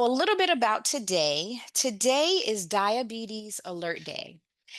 A little bit about today. Today is Diabetes Alert Day.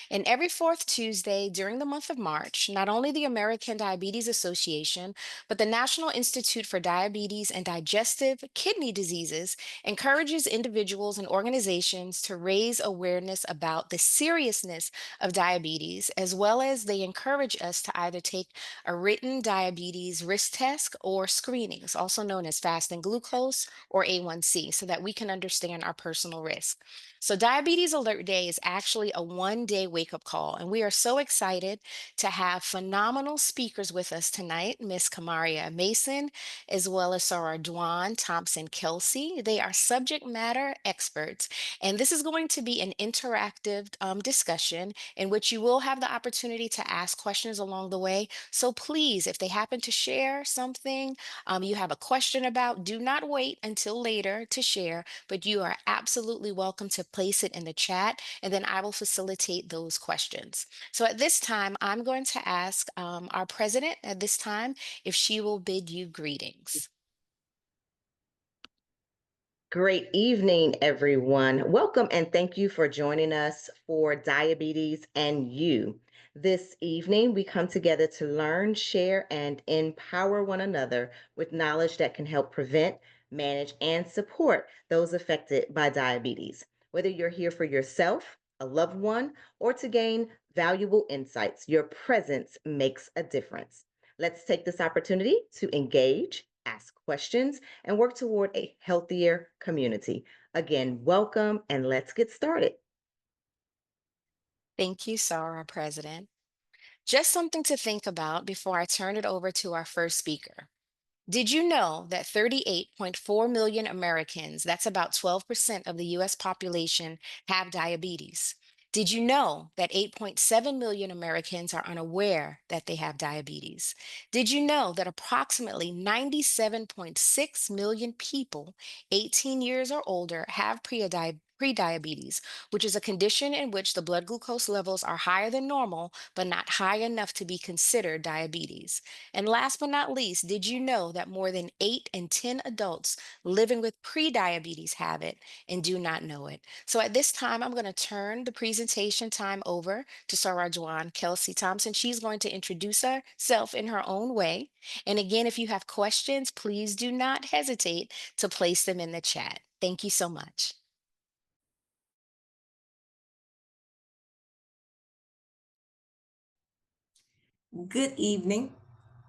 And every fourth Tuesday during the month of March, not only the American Diabetes Association, but the National Institute for Diabetes and Digestive Kidney Diseases encourages individuals and organizations to raise awareness about the seriousness of diabetes, as well as they encourage us to either take a written diabetes risk test or screenings, also known as fasting glucose or A1C, so that we can understand our personal risk. So, Diabetes Alert Day is actually a 1 day wake up call, and we are so excited to have phenomenal speakers with us tonight, Miss Kamaria Mason, as well as Sarah Dwan, Thompson-Kelsey. They are subject matter experts, and this is going to be an interactive discussion in which you will have the opportunity to ask questions along the way. So, please, if they happen to share something you have a question about, do not wait until later to share, but you are absolutely welcome to place it in the chat, and then I will facilitate those questions. So at this time, I'm going to ask our president at this time if she will bid you greetings. Great evening, everyone. Welcome and thank you for joining us for Diabetes and You. This evening, we come together to learn, share, and empower one another with knowledge that can help prevent, manage, and support those affected by diabetes. Whether you're here for yourself, a loved one, or to gain valuable insights, your presence makes a difference. Let's take this opportunity to engage, ask questions, and work toward a healthier community. Again, welcome and let's get started. Thank you, Sarah, President. Just something to think about before I turn it over to our first speaker. Did you know that 38.4 million Americans, that's about 12% of the US population, have diabetes? Did you know that 8.7 million Americans are unaware that they have diabetes? Did you know that approximately 97.6 million people 18 years or older have prediabetes, which is a condition in which the blood glucose levels are higher than normal, but not high enough to be considered diabetes? And last but not least, did you know that more than 8 in 10 adults living with prediabetes have it and do not know it? So at this time, I'm going to turn the presentation time over to Sarah Dwan Kelsey Thompson. She's going to introduce herself in her own way. And again, if you have questions, please do not hesitate to place them in the chat. Thank you so much. Good evening.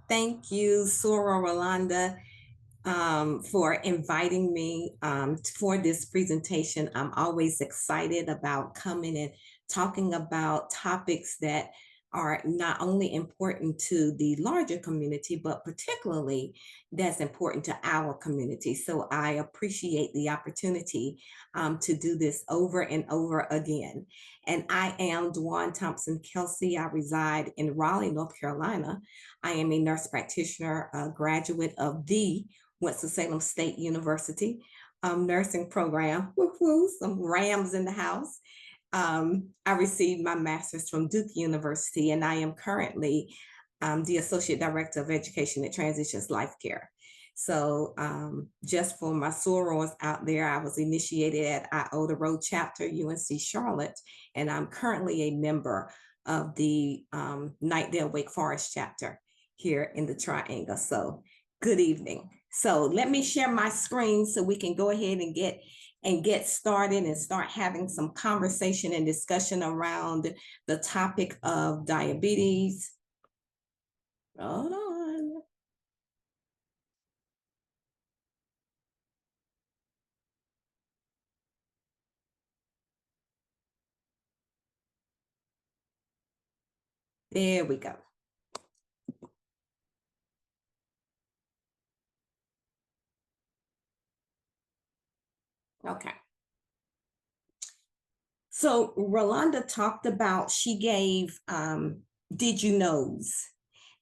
Thank you, Sora Rolanda, for inviting me for this presentation. I'm always excited about coming and talking about topics that are not only important to the larger community, but particularly that's important to our community. So I appreciate the opportunity to do this over and over again. And I am Dwan Thompson-Kelsey. I reside in Raleigh, North Carolina. I am a nurse practitioner, a graduate of the Winston-Salem State University nursing program. Woo-hoo, some Rams in the house. I received my master's from Duke University, and I am currently the Associate Director of Education at Transitions Life Care. So just for my sorors out there, I was initiated at Iota Road Chapter, UNC Charlotte, and I'm currently a member of the Knightdale Wake Forest chapter here in the Triangle. So good evening. So let me share my screen so we can go ahead and get started and start having some conversation and discussion around the topic of diabetes. Hold on. There we go. Okay. So Rolanda talked about, she gave did you knows.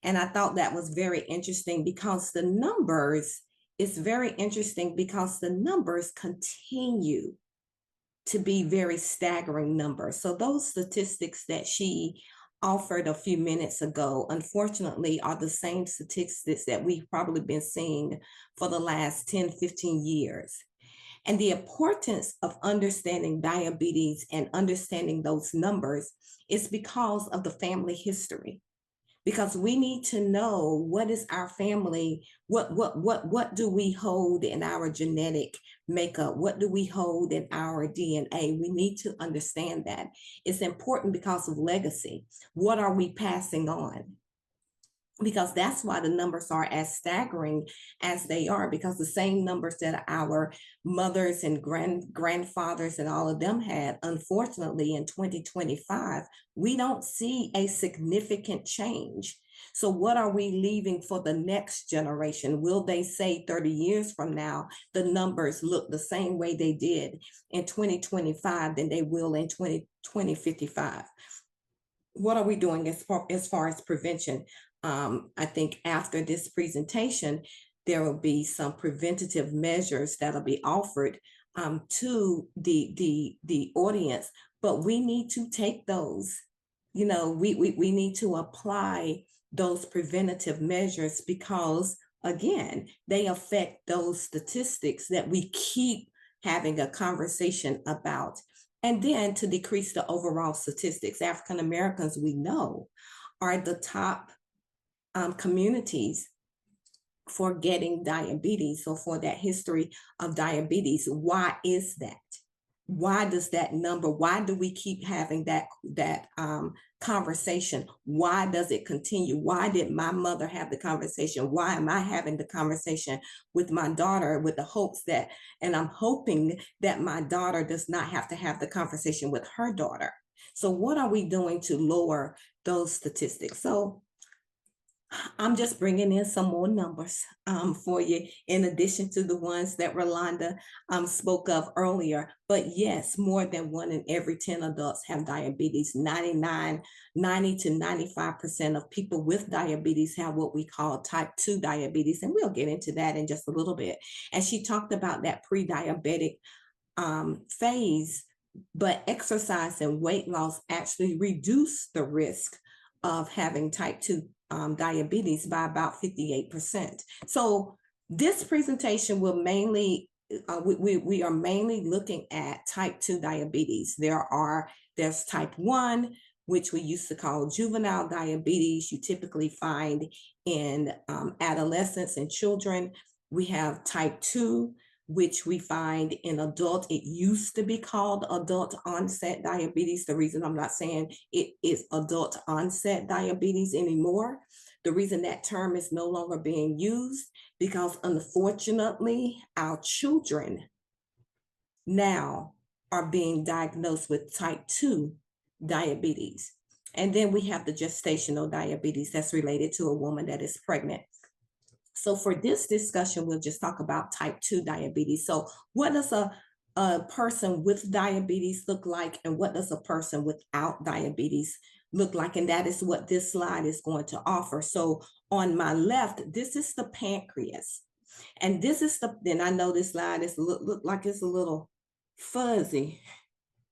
And I thought that was very interesting because the numbers, it's very interesting because the numbers continue to be very staggering numbers. So those statistics that she offered a few minutes ago, unfortunately, are the same statistics that we've probably been seeing for the last 10, 15 years. And the importance of understanding diabetes and understanding those numbers is because of the family history. Because we need to know what is our family, what do we hold in our genetic makeup, what do we hold in our DNA. We need to understand that. It's important because of legacy. What are we passing on? Because that's why the numbers are as staggering as they are, because the same numbers that our mothers and grandfathers and all of them had, unfortunately, in 2025, we don't see a significant change. So what are we leaving for the next generation? Will they say 30 years from now, the numbers look the same way they did in 2025 than they will in 2055? What are we doing as far as prevention? I think after this presentation, there will be some preventative measures that'll be offered to the audience, but we need to take those. We need to apply those preventative measures because, again, they affect those statistics that we keep having a conversation about. And then to decrease the overall statistics, African Americans, we know, are the top communities for getting diabetes, or for that history of diabetes. Why is that? Why does that number, why do we keep having that conversation? Why does it continue? Why did my mother have the conversation? Why am I having the conversation with my daughter, with the hopes that, and I'm hoping that my daughter does not have to have the conversation with her daughter? So what are we doing to lower those statistics? So I'm just bringing in some more numbers for you, in addition to the ones that Rolanda spoke of earlier. But yes, more than 1 in every 10 adults have diabetes. 90 to 95% of people with diabetes have what we call type 2 diabetes. And we'll get into that in just a little bit. And she talked about that pre-diabetic phase, but exercise and weight loss actually reduce the risk of having type 2 diabetes by about 58%. So this presentation will mainly, we are mainly looking at type 2 diabetes. There's type 1, which we used to call juvenile diabetes. You typically find in adolescents and children. We have type 2, which we find in adult. It used to be called adult onset diabetes. The reason I'm not saying it is adult onset diabetes anymore, the reason that term is no longer being used, because unfortunately, our children now are being diagnosed with type 2 diabetes. And then we have the gestational diabetes that's related to a woman that is pregnant. So for this discussion, we'll just talk about type 2 diabetes. So what does a person with diabetes look like, and what does a person without diabetes look like? And that is what this slide is going to offer. So on my left, this is the pancreas. And this is then I know this slide is look like it's a little fuzzy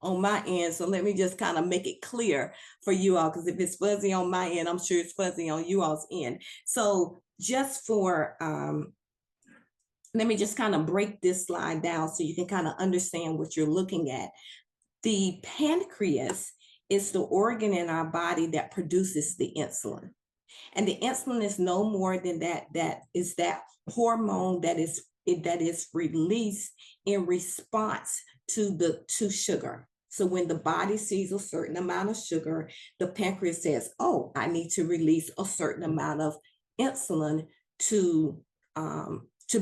on my end. So let me just kind of make it clear for you all, because if it's fuzzy on my end, I'm sure it's fuzzy on you all's end. So just for, let me just kind of break this slide down so you can kind of understand what you're looking at. The pancreas is the organ in our body that produces the insulin. And the insulin is no more than that is that hormone that is released in response to sugar. So when the body sees a certain amount of sugar, the pancreas says, oh, I need to release a certain amount of insulin to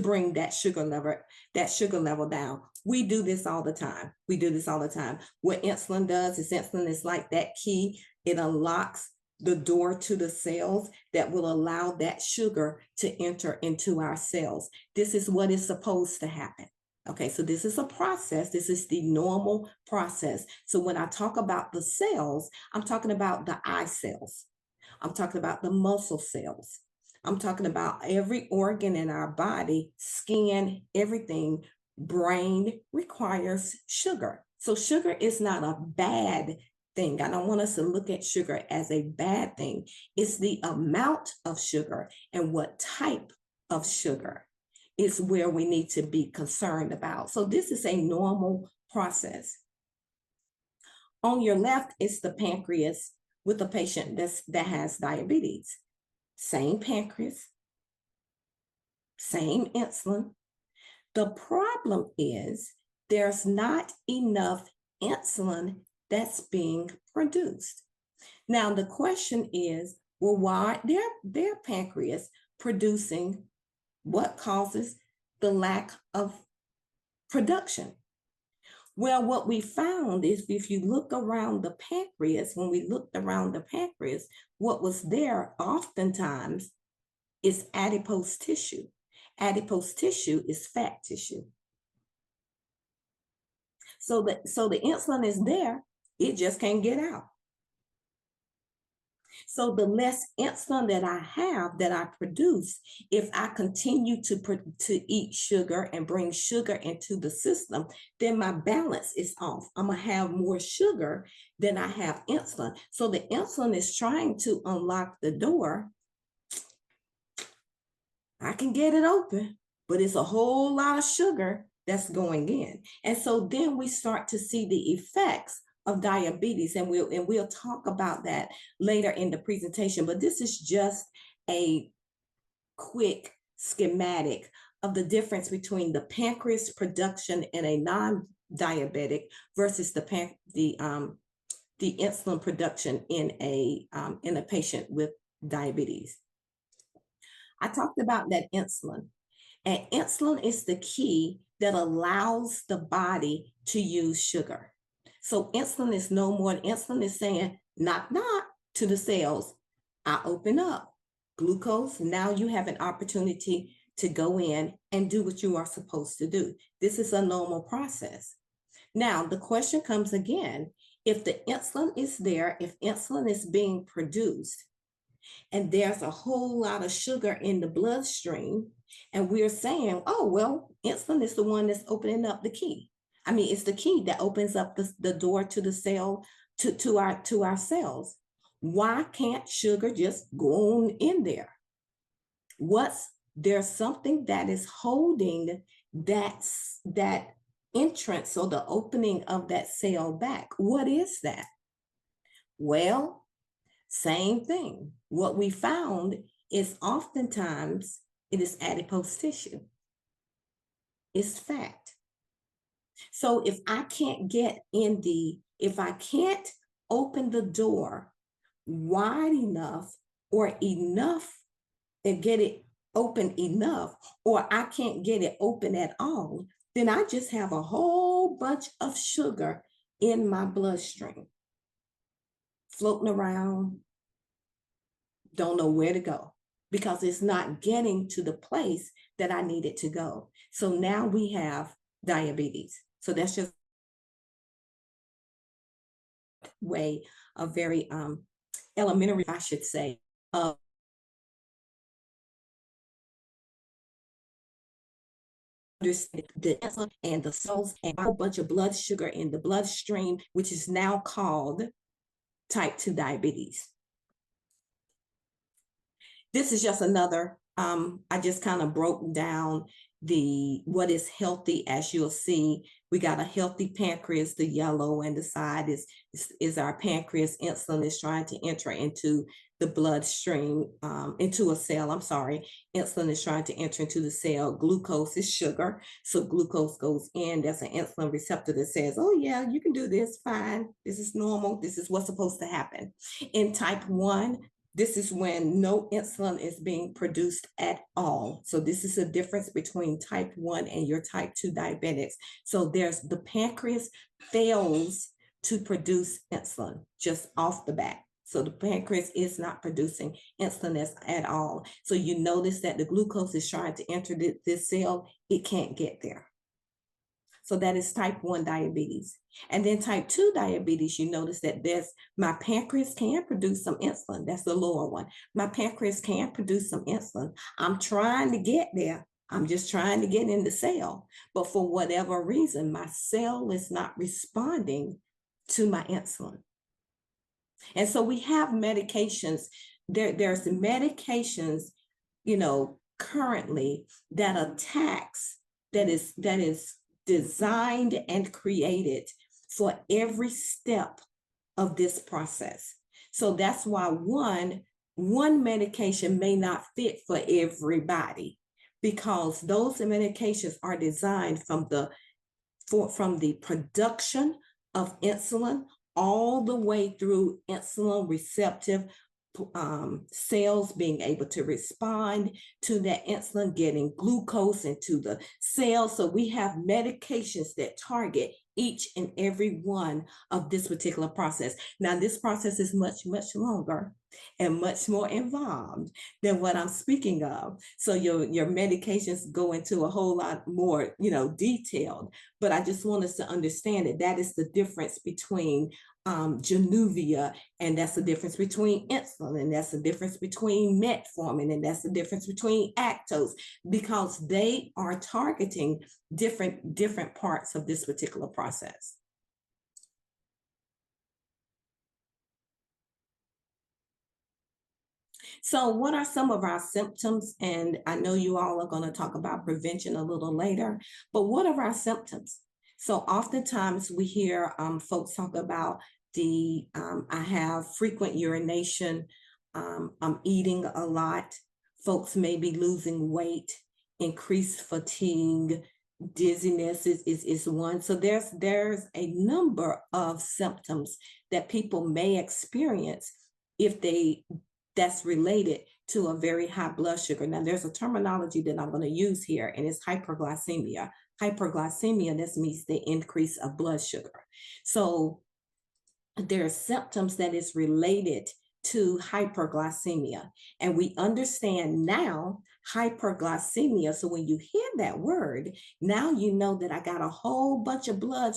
bring that sugar level down. We do this all the time. What insulin does is insulin is like that key. It unlocks the door to the cells that will allow that sugar to enter into our cells. This is what is supposed to happen. Okay, so this is a process. This is the normal process. So when I talk about the cells, I'm talking about the eye cells. I'm talking about the muscle cells. I'm talking about every organ in our body, skin, everything. Brain requires sugar. So sugar is not a bad thing. I don't want us to look at sugar as a bad thing. It's the amount of sugar and what type of sugar. is where we need to be concerned about. So this is a normal process. On your left is the pancreas with a patient that has diabetes. Same pancreas, same insulin. The problem is there's not enough insulin that's being produced. Now, the question is, well, why their pancreas producing what causes the lack of production? Well, what we found is if you look around the pancreas, when we looked around the pancreas, what was there oftentimes is adipose tissue. Adipose tissue is fat tissue. So the insulin is there, it just can't get out. So the less insulin that I have, that I produce, if I continue to eat sugar and bring sugar into the system, then my balance is off. I'm gonna have more sugar than I have insulin. So the insulin is trying to unlock the door. I can get it open, but it's a whole lot of sugar that's going in. And so then we start to see the effects of diabetes, and we'll talk about that later in the presentation, but this is just a quick schematic of the difference between the pancreas production in a non-diabetic versus the insulin production in a patient with diabetes. I talked about that insulin, and insulin is the key that allows the body to use sugar. So insulin is no more, insulin is saying, knock, knock to the cells. I open up. Glucose, now you have an opportunity to go in and do what you are supposed to do. This is a normal process. Now, the question comes again, if the insulin is there, if insulin is being produced, and there's a whole lot of sugar in the bloodstream, and we're saying, oh, well, insulin is the one that's opening up the key. I mean, it's the key that opens up the door to the cell, to our cells. Why can't sugar just go on in there? There's something that is holding that entrance or the opening of that cell back. What is that? Well, same thing. What we found is oftentimes it is adipose tissue. It's fat. So if I can't if I can't open the door wide enough or enough and get it open enough, or I can't get it open at all, then I just have a whole bunch of sugar in my bloodstream, floating around, don't know where to go, because it's not getting to the place that I need it to go. So now we have diabetes. So that's just way, a very elementary, I should say, of the insulin and the cells and a whole bunch of blood sugar in the bloodstream, which is now called type 2 diabetes. This is just another, I just kind of broke down what is healthy. As you'll see, we got a healthy pancreas, the yellow, and the side is our pancreas. Insulin is trying to enter into the bloodstream, into a cell, I'm sorry. Insulin is trying to enter into the cell. Glucose is sugar, so glucose goes in. There's an insulin receptor that says, oh yeah, you can do this, fine. This is normal. This is what's supposed to happen. In type 1, this is when no insulin is being produced at all. So this is a difference between type 1 and your type 2 diabetics. So the pancreas fails to produce insulin just off the bat. So the pancreas is not producing insulin at all. So you notice that the glucose is trying to enter this cell, it can't get there. So that is type 1 diabetes. And then type 2 diabetes, you notice that my pancreas can produce some insulin. That's the lower one. My pancreas can produce some insulin. I'm trying to get there. I'm just trying to get in the cell. But for whatever reason, my cell is not responding to my insulin. And so we have medications. There's medications, currently that attacks, that is designed and created for every step of this process. So that's why one medication may not fit for everybody, because those medications are designed from the production of insulin all the way through insulin receptive cells being able to respond to that insulin, getting glucose into the cells. So we have medications that target each and every one of this particular process. Now, this process is much, much longer and much more involved than what I'm speaking of. So your medications go into a whole lot more, detailed. But I just want us to understand that is the difference between Januvia, and that's the difference between insulin, and that's the difference between metformin, and that's the difference between Actos, because they are targeting different parts of this particular process. So what are some of our symptoms? And I know you all are going to talk about prevention a little later, but what are our symptoms? So oftentimes we hear folks talk about I have frequent urination, I'm eating a lot, folks may be losing weight, increased fatigue, dizziness is one. So there's a number of symptoms that people may experience if that's related to a very high blood sugar. Now, there's a terminology that I'm going to use here, and it's hyperglycemia. Hyperglycemia, this means the increase of blood sugar. So there are symptoms that is related to hyperglycemia. And we understand now hyperglycemia. So when you hear that word, now you know that I got a whole bunch of I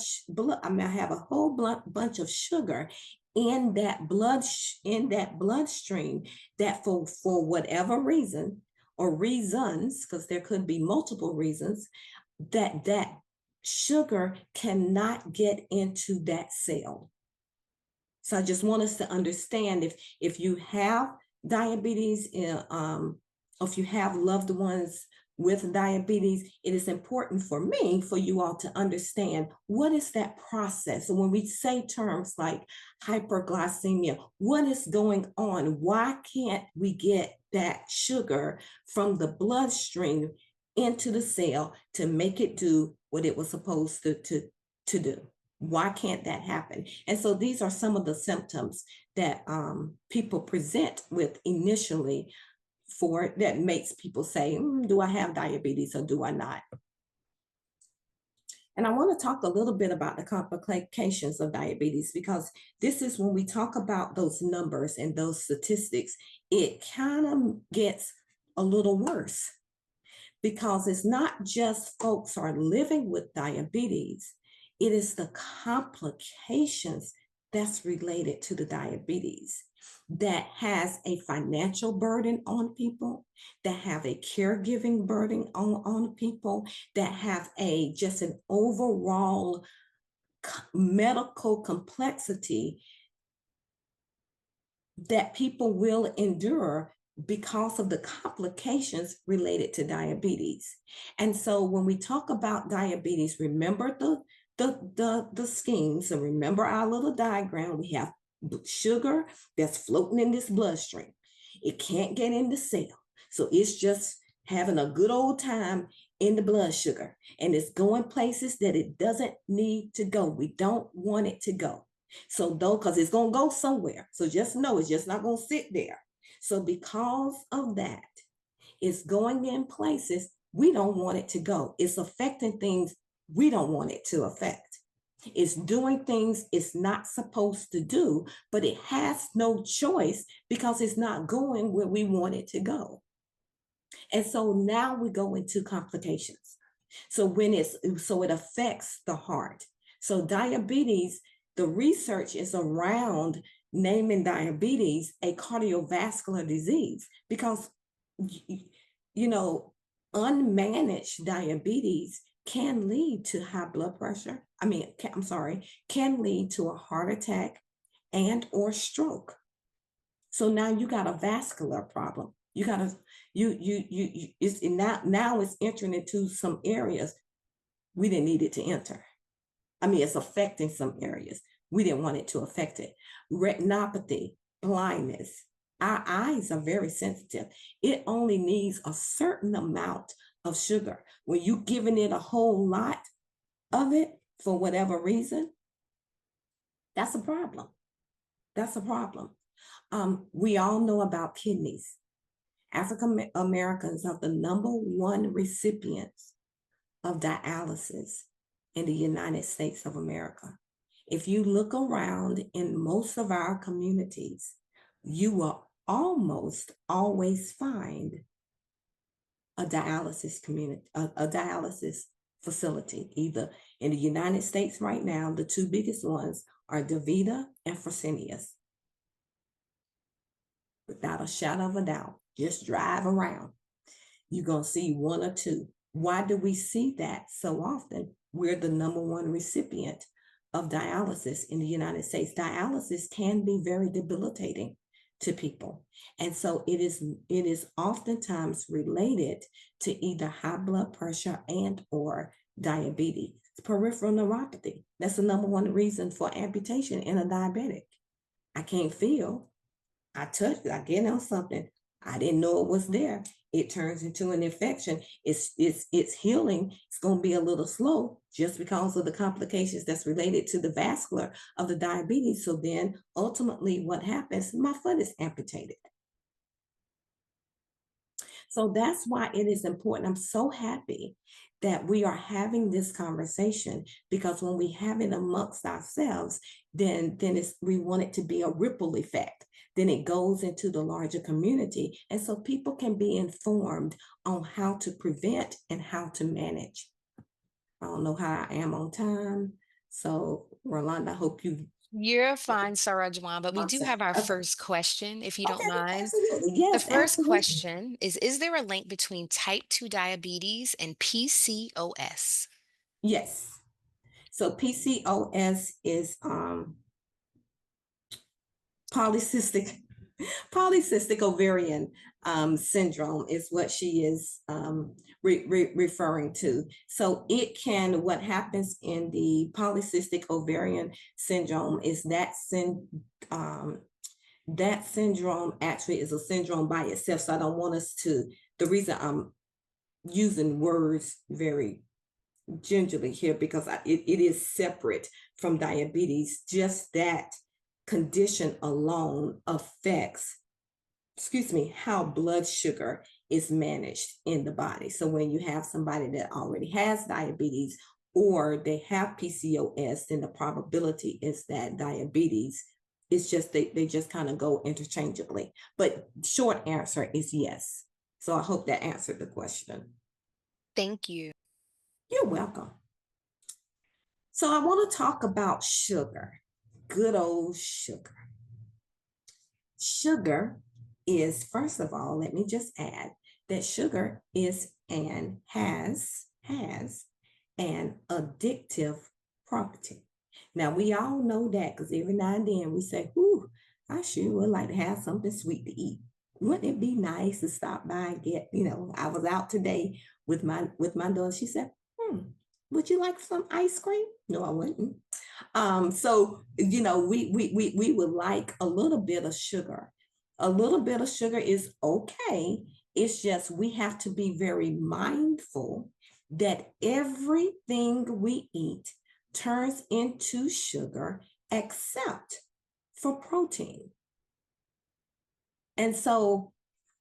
have a whole bunch of sugar in that bloodstream that for whatever reason or reasons, because there could be multiple reasons, that sugar cannot get into that cell. So I just want us to understand, if you have diabetes, or if you have loved ones with diabetes, it is important for you all to understand what is that process. So when we say terms like hyperglycemia, what is going on? Why can't we get that sugar from the bloodstream into the cell to make it do what it was supposed to do? Why can't that happen? And so these are some of the symptoms that people present with initially that makes people say, do I have diabetes or do I not? And I want to talk a little bit about the complications of diabetes, because this is when we talk about those numbers and those statistics, it kind of gets a little worse, because it's not just folks are living with diabetes, it is the complications that's related to the diabetes that has a financial burden on people, that have a caregiving burden on people, that have just an overall medical complexity that people will endure because of the complications related to diabetes. And so when we talk about diabetes, remember the scheme. So remember our little diagram. We have sugar that's floating in this bloodstream. It can't get in the cell. So it's just having a good old time in the blood sugar. And it's going places that it doesn't need to go. We don't want it to go. So because it's going to go somewhere. So just know it's just not going to sit there. So because of that, it's going in places we don't want it to go. It's affecting things we don't want it to affect. It's doing things it's not supposed to do, but it has no choice because it's not going where we want it to go. And so now we go into complications. So it affects the heart. So diabetes, the research is around naming diabetes a cardiovascular disease, because unmanaged diabetes can lead to high blood pressure. Can lead to a heart attack and or stroke. So now you got a vascular problem. You It's now it's entering into some areas we didn't need it to enter. I mean, it's affecting some areas we didn't want it to affect it. Retinopathy, blindness. Our eyes are very sensitive. It only needs a certain amount of sugar. When you're giving it a whole lot of it for whatever reason, that's a problem. That's a problem. We all know about kidneys. African Americans are the #1 recipients of dialysis in the United States of America. If you look around in most of our communities, you will almost always find a dialysis community, a dialysis facility, either in the United States right now. The two biggest ones are DaVita and Fresenius. Without a shadow of a doubt, just drive around. You're going to see one or two. Why do we see that so often? We're the #1 recipient of dialysis in the United States. Dialysis can be very debilitating to people. And so it is oftentimes related to either high blood pressure and or diabetes. It's peripheral neuropathy. That's the #1 reason for amputation in a diabetic. I can't feel. I touched it, I get on something. I didn't know it was there. It turns into an infection. It's healing. It's going to be a little slow just because of the complications that's related to the vascular of the diabetes. So then ultimately what happens, my foot is amputated. So that's why it is important. I'm so happy that we are having this conversation, because when we have it amongst ourselves, then we want it to be a ripple effect. Then it goes into the larger community. And so people can be informed on how to prevent and how to manage. I don't know how I am on time. So Rolanda, I hope You're fine, Sarah Dwan, but we I'm do sorry. have our Okay. first question, if you don't Okay, mind. absolutely. The Yes, first absolutely. question is there a link between type 2 diabetes and PCOS? Yes. So PCOS is polycystic polycystic ovarian syndrome is what she is referring to. So what happens in the polycystic ovarian syndrome is that syndrome actually is a syndrome by itself. So I don't want us to, the reason I'm using words very gingerly here, because it is separate from diabetes. Just that condition alone affects, how blood sugar is managed in the body. So when you have somebody that already has diabetes or they have PCOS, then the probability is that diabetes is just, they just kind of go interchangeably. But short answer is yes. So I hope that answered the question. Thank you. You're welcome. So I want to talk about sugar, good old sugar. Sugar is, first of all, let me just add that sugar is and has an addictive property. Now, we all know that, because every now and then we say, "Ooh, I sure would like to have something sweet to eat. Wouldn't it be nice to stop by and get, I was out today with my daughter. She said, would you like some ice cream?" No, I wouldn't. So, we would like a little bit of sugar. A little bit of sugar is okay. It's just we have to be very mindful that everything we eat turns into sugar except for protein. And so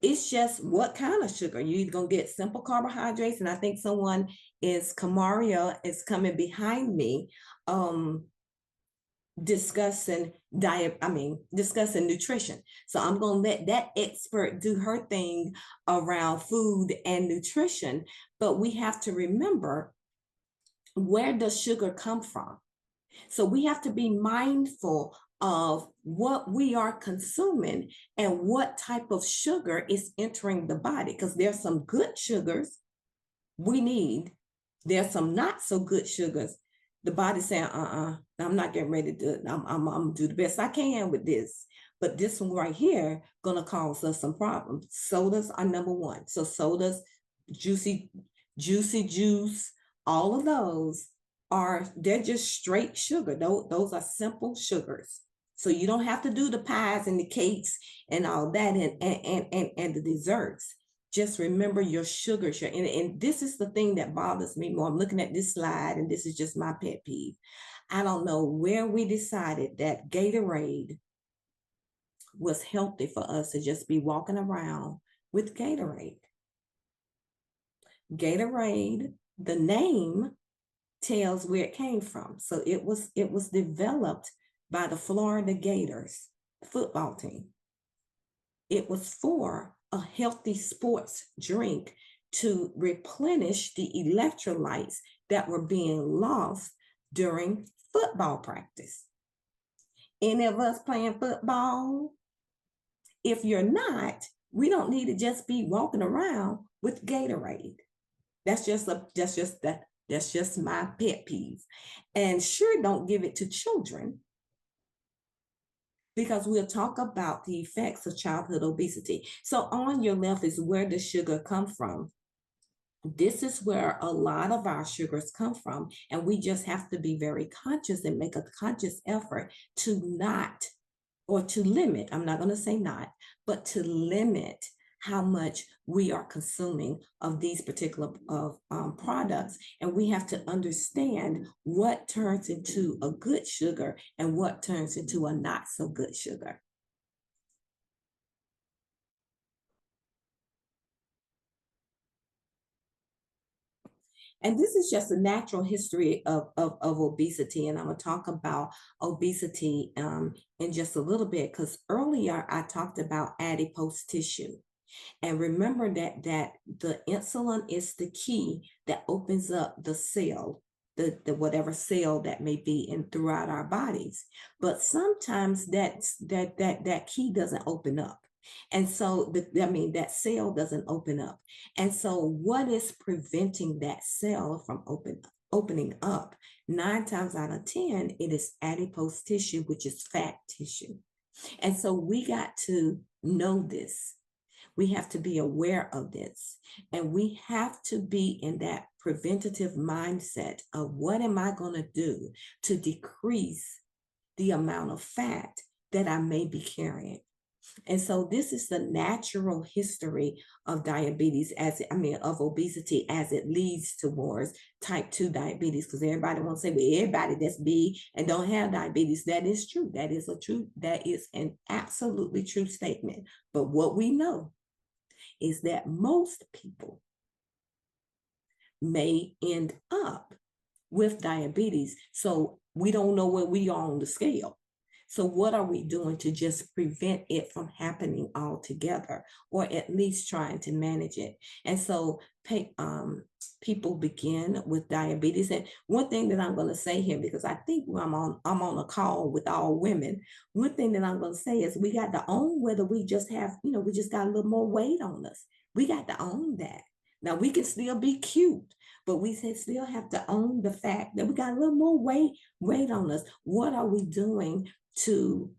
it's just what kind of sugar. You're either going to get simple carbohydrates, and I think Kamaria is coming behind me, discussing nutrition. So I'm going to let that expert do her thing around food and nutrition. But we have to remember, where does sugar come from? So we have to be mindful of what we are consuming and what type of sugar is entering the body, because there's some good sugars we need. There's some not so good sugars. The body's saying, I'm not getting ready to do it. I'm do the best I can with this. But this one right here gonna cause us some problems. Sodas are number one. So sodas, juicy juice, all of those they're just straight sugar. Those are simple sugars. So you don't have to do the pies and the cakes and all that and the desserts. Just remember your sugars. And this is the thing that bothers me more. I'm looking at this slide, and this is just my pet peeve. I don't know where we decided that Gatorade was healthy for us to just be walking around with Gatorade. Gatorade, the name tells where it came from. So it was developed by the Florida Gators football team. It was for a healthy sports drink to replenish the electrolytes that were being lost during football practice. Any of us playing football? If you're not, we don't need to just be walking around with Gatorade. That's just my pet peeve. And sure, don't give it to children, because we'll talk about the effects of childhood obesity. So on your left is where does sugar come from? This is where a lot of our sugars come from, and we just have to be very conscious and make a conscious effort to not, or to limit, I'm not going to say not, but to limit how much we are consuming of these particular products. And we have to understand what turns into a good sugar and what turns into a not so good sugar. And this is just a natural history of obesity. And I'm going to talk about obesity in just a little bit, because earlier I talked about adipose tissue. And remember that the insulin is the key that opens up the cell, the whatever cell that may be in throughout our bodies. But sometimes that key doesn't open up. And so that cell doesn't open up. And so what is preventing that cell from opening up? 9 times out of 10, it is adipose tissue, which is fat tissue. And so we got to know this. We have to be aware of this, and we have to be in that preventative mindset of what am I going to do to decrease the amount of fat that I may be carrying. And so this is the natural history of diabetes, of obesity, as it leads towards type 2 diabetes, because everybody wants to say, well, everybody that's big and don't have diabetes. That is true. That is an absolutely true statement. But what we know is that most people may end up with diabetes. So we don't know where we are on the scale. So what are we doing to just prevent it from happening altogether, or at least trying to manage it? And so people begin with diabetes. And one thing that I'm going to say here, because I think I'm on a call with all women, one thing that I'm going to say is we got to own whether we just have, we just got a little more weight on us. We got to own that. Now we can still be cute, but we still have to own the fact that we got a little more weight on us. What are we doing to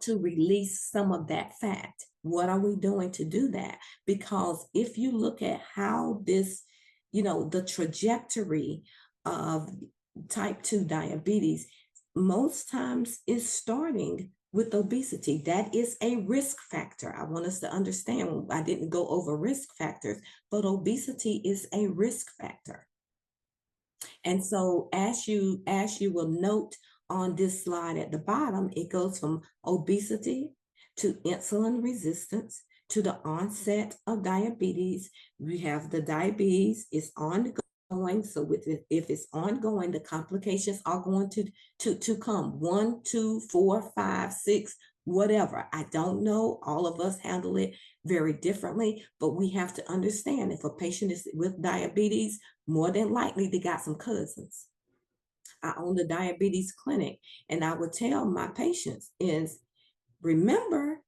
release some of that fat? What are we doing to do that? Because if you look at how this, the trajectory of type 2 diabetes, most times is starting with obesity. That is a risk factor. I want us to understand, I didn't go over risk factors, but obesity is a risk factor. And so as you will note on this slide at the bottom, it goes from obesity to insulin resistance to the onset of diabetes. We have the diabetes is ongoing. So if it's ongoing, the complications are going to come 1, 2, 4, 5, 6, whatever. I don't know. All of us handle it very differently, but we have to understand if a patient is with diabetes, more than likely they got some cousins. I own the diabetes clinic, and I would tell my patients is, remember,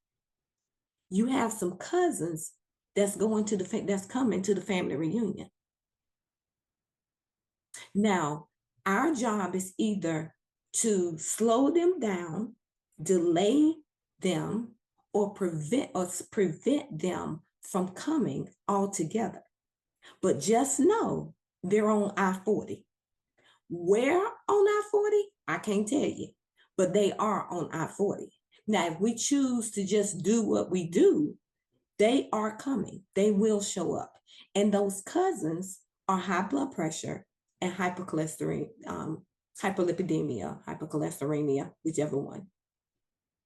you have some cousins that's coming to the family reunion. Now, our job is either to slow them down, delay them or prevent them from coming altogether. But just know they're on I-40. Where on I-40? I can't tell you, but they are on I-40. Now, if we choose to just do what we do, they are coming. They will show up. And those cousins are high blood pressure and hyperlipidemia, hypercholesteremia, whichever one.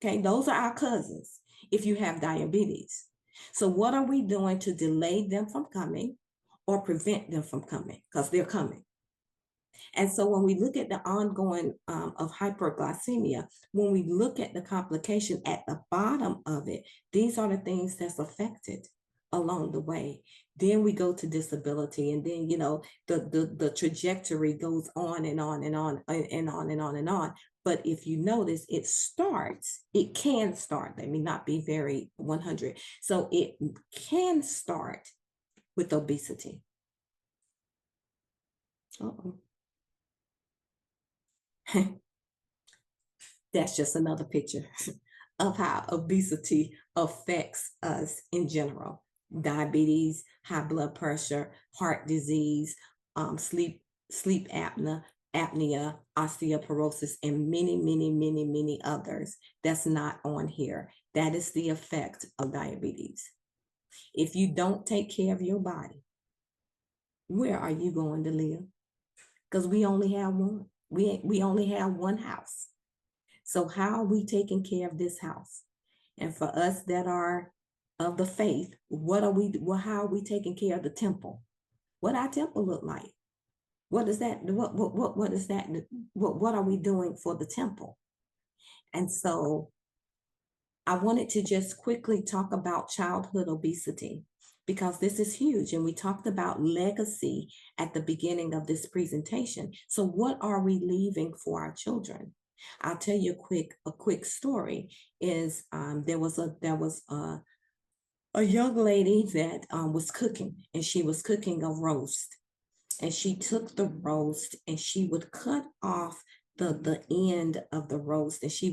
Okay, those are our cousins if you have diabetes. So what are we doing to delay them from coming or prevent them from coming? Because they're coming. And so when we look at the ongoing of hyperglycemia, when we look at the complication at the bottom of it, these are the things that's affected along the way. Then we go to disability, and then the trajectory goes on and on and on and on and on and on. But if you notice, it can start. Let me not be very 100. So it can start with obesity. Uh-oh. That's just another picture of how obesity affects us in general. Diabetes, high blood pressure, heart disease, sleep apnea, osteoporosis, and many others that's not on here. That is the effect of diabetes. If you don't take care of your body, where are you going to live? Because we only have one. We only have one house. So how are we taking care of this house? And for us that are of the faith, how are we taking care of the temple? What our temple look like? What is that? What is that? What are we doing for the temple? And so I wanted to just quickly talk about childhood obesity, because this is huge. And we talked about legacy at the beginning of this presentation. So what are we leaving for our children? I'll tell you a quick story. Is there was a young lady that was cooking, and she was cooking a roast, and she took the roast and she would cut off the end of the roast, and she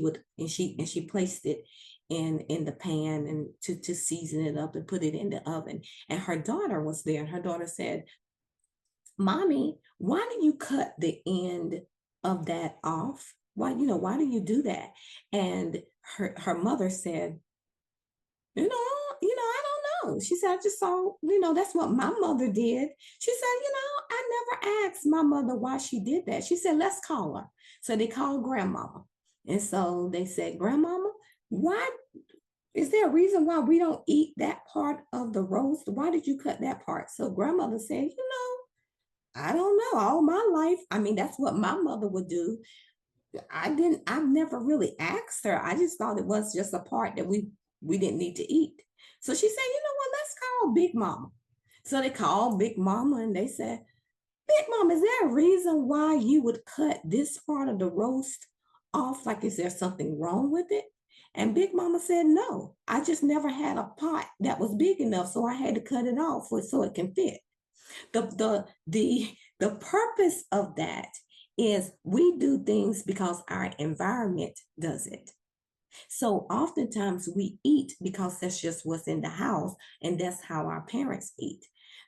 placed it in the pan and to season it up and put it in the oven. And her daughter was there, and her daughter said, "Mommy, why do you cut the end of that off? Why do you do that?" And her mother said, I don't know. She said, "I just saw, that's what my mother did." She said, "I never asked my mother why she did that." She said, "Let's call her." So they called grandmama. And so they said, "Grandmama, why is there a reason why we don't eat that part of the roast? Why did you cut that part?" So grandmother said, "I don't know. All my life, I mean, that's what my mother would do. I've never really asked her. I just thought it was just a part that we didn't need to eat." So she said, "You know what, let's call Big Mama." So they called Big Mama and they said, "Big Mama, is there a reason why you would cut this part of the roast off? Like, is there something wrong with it?" And Big Mama said, "No, I just never had a pot that was big enough, so I had to cut it off so it can fit." The purpose of that is we do things because our environment does it. So oftentimes we eat because that's just what's in the house, and that's how our parents eat.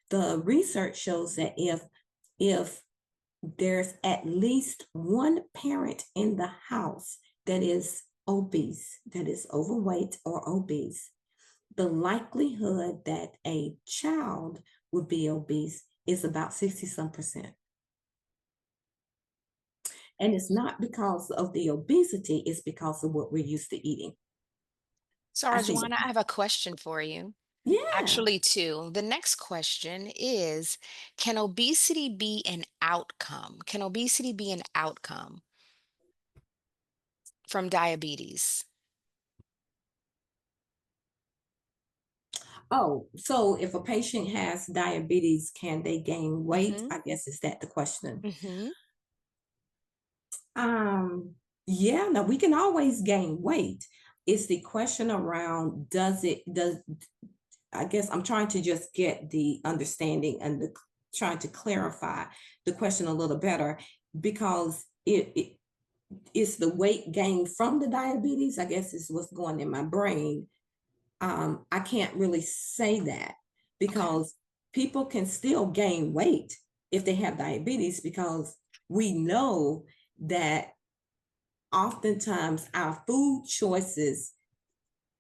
The research shows that if there's at least one parent in the house that is obese, that is overweight or obese, the likelihood that a child would be obese is about 60-some%. And it's not because of the obesity, it's because of what we're used to eating. So, I say, Arjuana, I have a question for you. yeah. Actually, two. The next question is, can obesity be an outcome? Can obesity be an outcome from diabetes? Oh, so if a patient has diabetes, can they gain weight? Mm-hmm. I guess is that the question. Mm-hmm. Yeah, now we can always gain weight. It's the question around does I guess I'm trying to just get the understanding and trying to clarify the question a little better, because it's the weight gained from the diabetes, I guess is what's going in my brain. I can't really say that because people can still gain weight if they have diabetes, because we know that oftentimes our food choices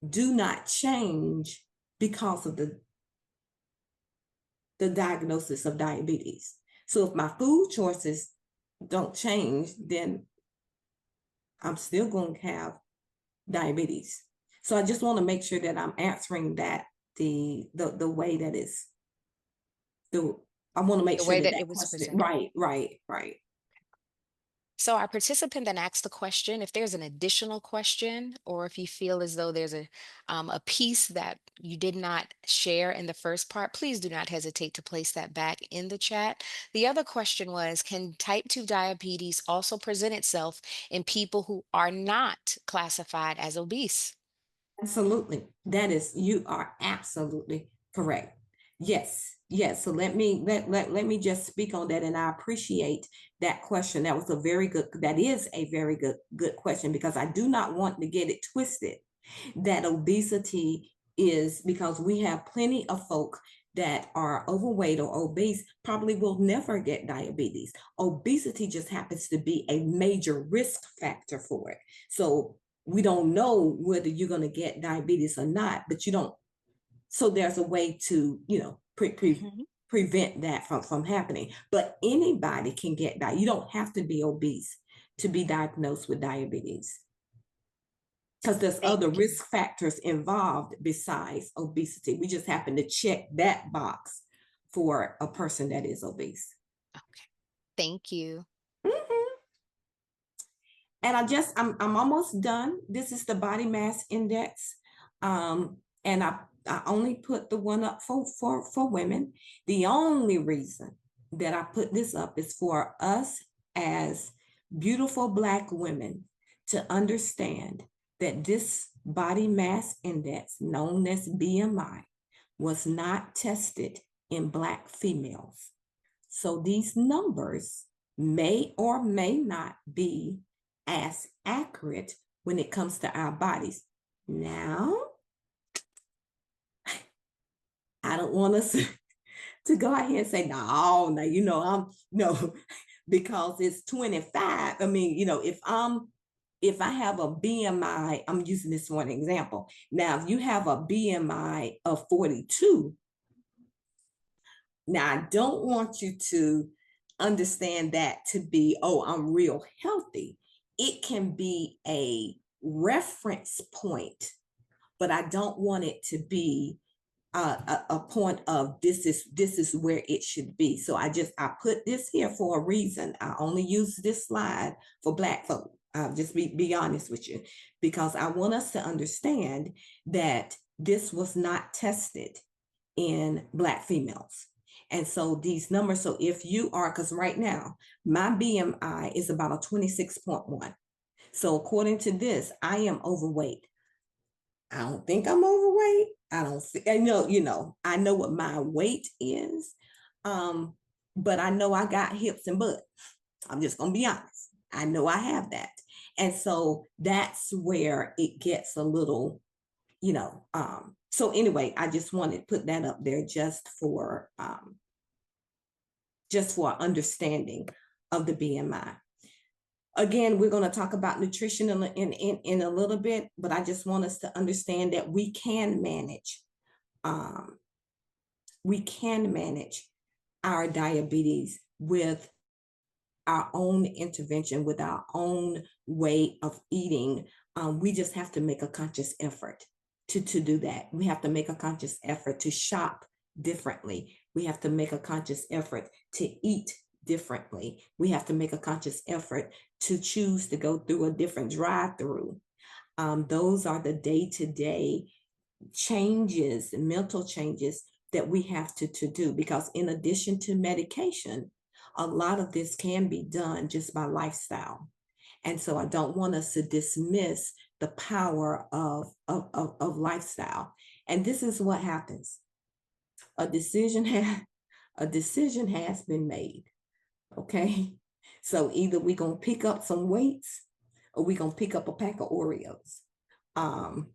do not change because of the diagnosis of diabetes. So if my food choices don't change, then I'm still going to have diabetes. So I just want to make sure that I'm answering that the way that is the I want to make The sure way that that that it was question, presented. right. So our participant then asked the question, if there's an additional question, or if you feel as though there's a piece that you did not share in the first part, please do not hesitate to place that back in the chat. The other question was, can type 2 diabetes also present itself in people who are not classified as obese? Absolutely. You are absolutely correct. Yes. So let me just speak on that. And I appreciate that question. That is a very good question, because I do not want to get it twisted that obesity is because we have plenty of folk that are overweight or obese probably will never get diabetes. Obesity just happens to be a major risk factor for it. So we don't know whether you're going to get diabetes or not, but you don't. So there's a way to, Mhm. prevent that from happening. But anybody can get that. You don't have to be obese to be diagnosed with diabetes, because there's Thank other you. risk factors involved besides obesity. We just happen to check that box for a person that is obese. Okay. Thank you. Mhm. And I'm almost done. This is the body mass index. And I only put the one up for women. The only reason that I put this up is for us as beautiful Black women to understand that this body mass index, known as BMI, was not tested in Black females. So these numbers may or may not be as accurate when it comes to our bodies. Now, I don't want us to go ahead and say, no, I'm no, because it's 25. I mean, if I have a BMI, I'm using this for an example. Now, if you have a BMI of 42, now I don't want you to understand that to be, oh, I'm real healthy. It can be a reference point, but I don't want it to be a point of this is where it should be. So I put this here for a reason. I only use this slide for Black folk. I'll just be honest with you, because I want us to understand that this was not tested in Black females. And so these numbers, so if you are, because right now my BMI is about a 26.1. So according to this, I am overweight. I don't think I'm overweight. I don't think, I know what my weight is. But I know I got hips and butt. I'm just gonna be honest. I know I have that. And so that's where it gets a little, so anyway, I just wanted to put that up there just for understanding of the BMI. Again, we're going to talk about nutrition in a little bit, but I just want us to understand that we can manage our diabetes with our own intervention, with our own way of eating. We just have to make a conscious effort to do that. We have to make a conscious effort to shop differently. We have to make a conscious effort to eat differently. We have to make a conscious effort to choose to go through a different drive-through. Those are the day-to-day changes, mental changes that we have to do, because in addition to medication, a lot of this can be done just by lifestyle. And so I don't want us to dismiss the power of lifestyle. And this is what happens. A decision has been made. Okay. So either we're going to pick up some weights or we gonna pick up a pack of Oreos. Um,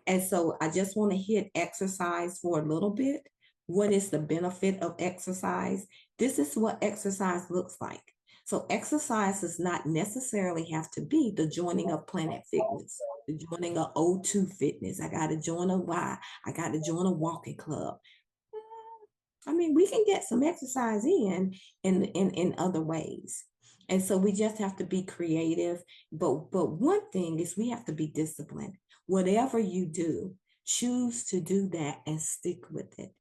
and so I just want to hit exercise for a little bit. What is the benefit of exercise? This is what exercise looks like. So exercise does not necessarily have to be the joining of Planet Fitness, the joining of O2 Fitness. I got to join a Y. I got to join a walking club. I mean, we can get some exercise in other ways. And so we just have to be creative. But one thing is we have to be disciplined. Whatever you do, choose to do that and stick with it.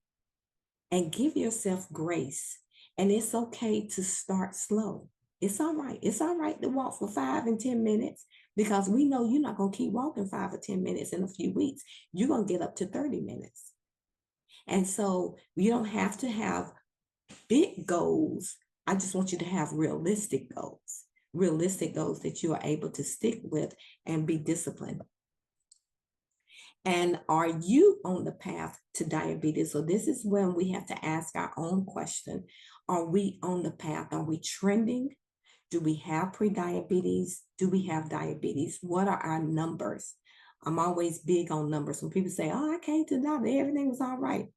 And give yourself grace. And it's okay to start slow. It's all right. It's all right to walk for 5 and 10 minutes because we know you're not going to keep walking 5 or 10 minutes in a few weeks. You're going to get up to 30 minutes. And so you don't have to have big goals. I just want you to have realistic goals that you are able to stick with and be disciplined. And are you on the path to diabetes? So this is when we have to ask our own question. Are we on the path? Are we trending? Do we have prediabetes? Do we have diabetes? What are our numbers? I'm always big on numbers. When people say, oh, I came to the doctor, everything was all right.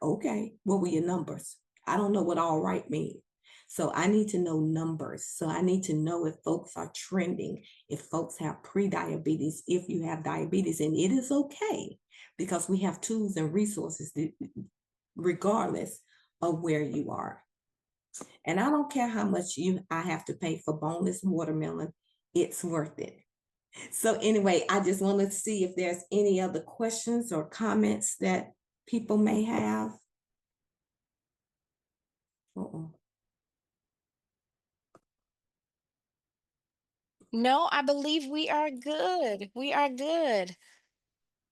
Okay, what were your numbers? I don't know what all right means. So I need to know numbers. So I need to know if folks are trending, if folks have pre-diabetes, if you have diabetes, and it is okay because we have tools and resources regardless of where you are. And I don't care how much I have to pay for boneless watermelon, it's worth it. So anyway, I just want to see if there's any other questions or comments that people may have. Uh-oh. No, I believe we are good. We are good.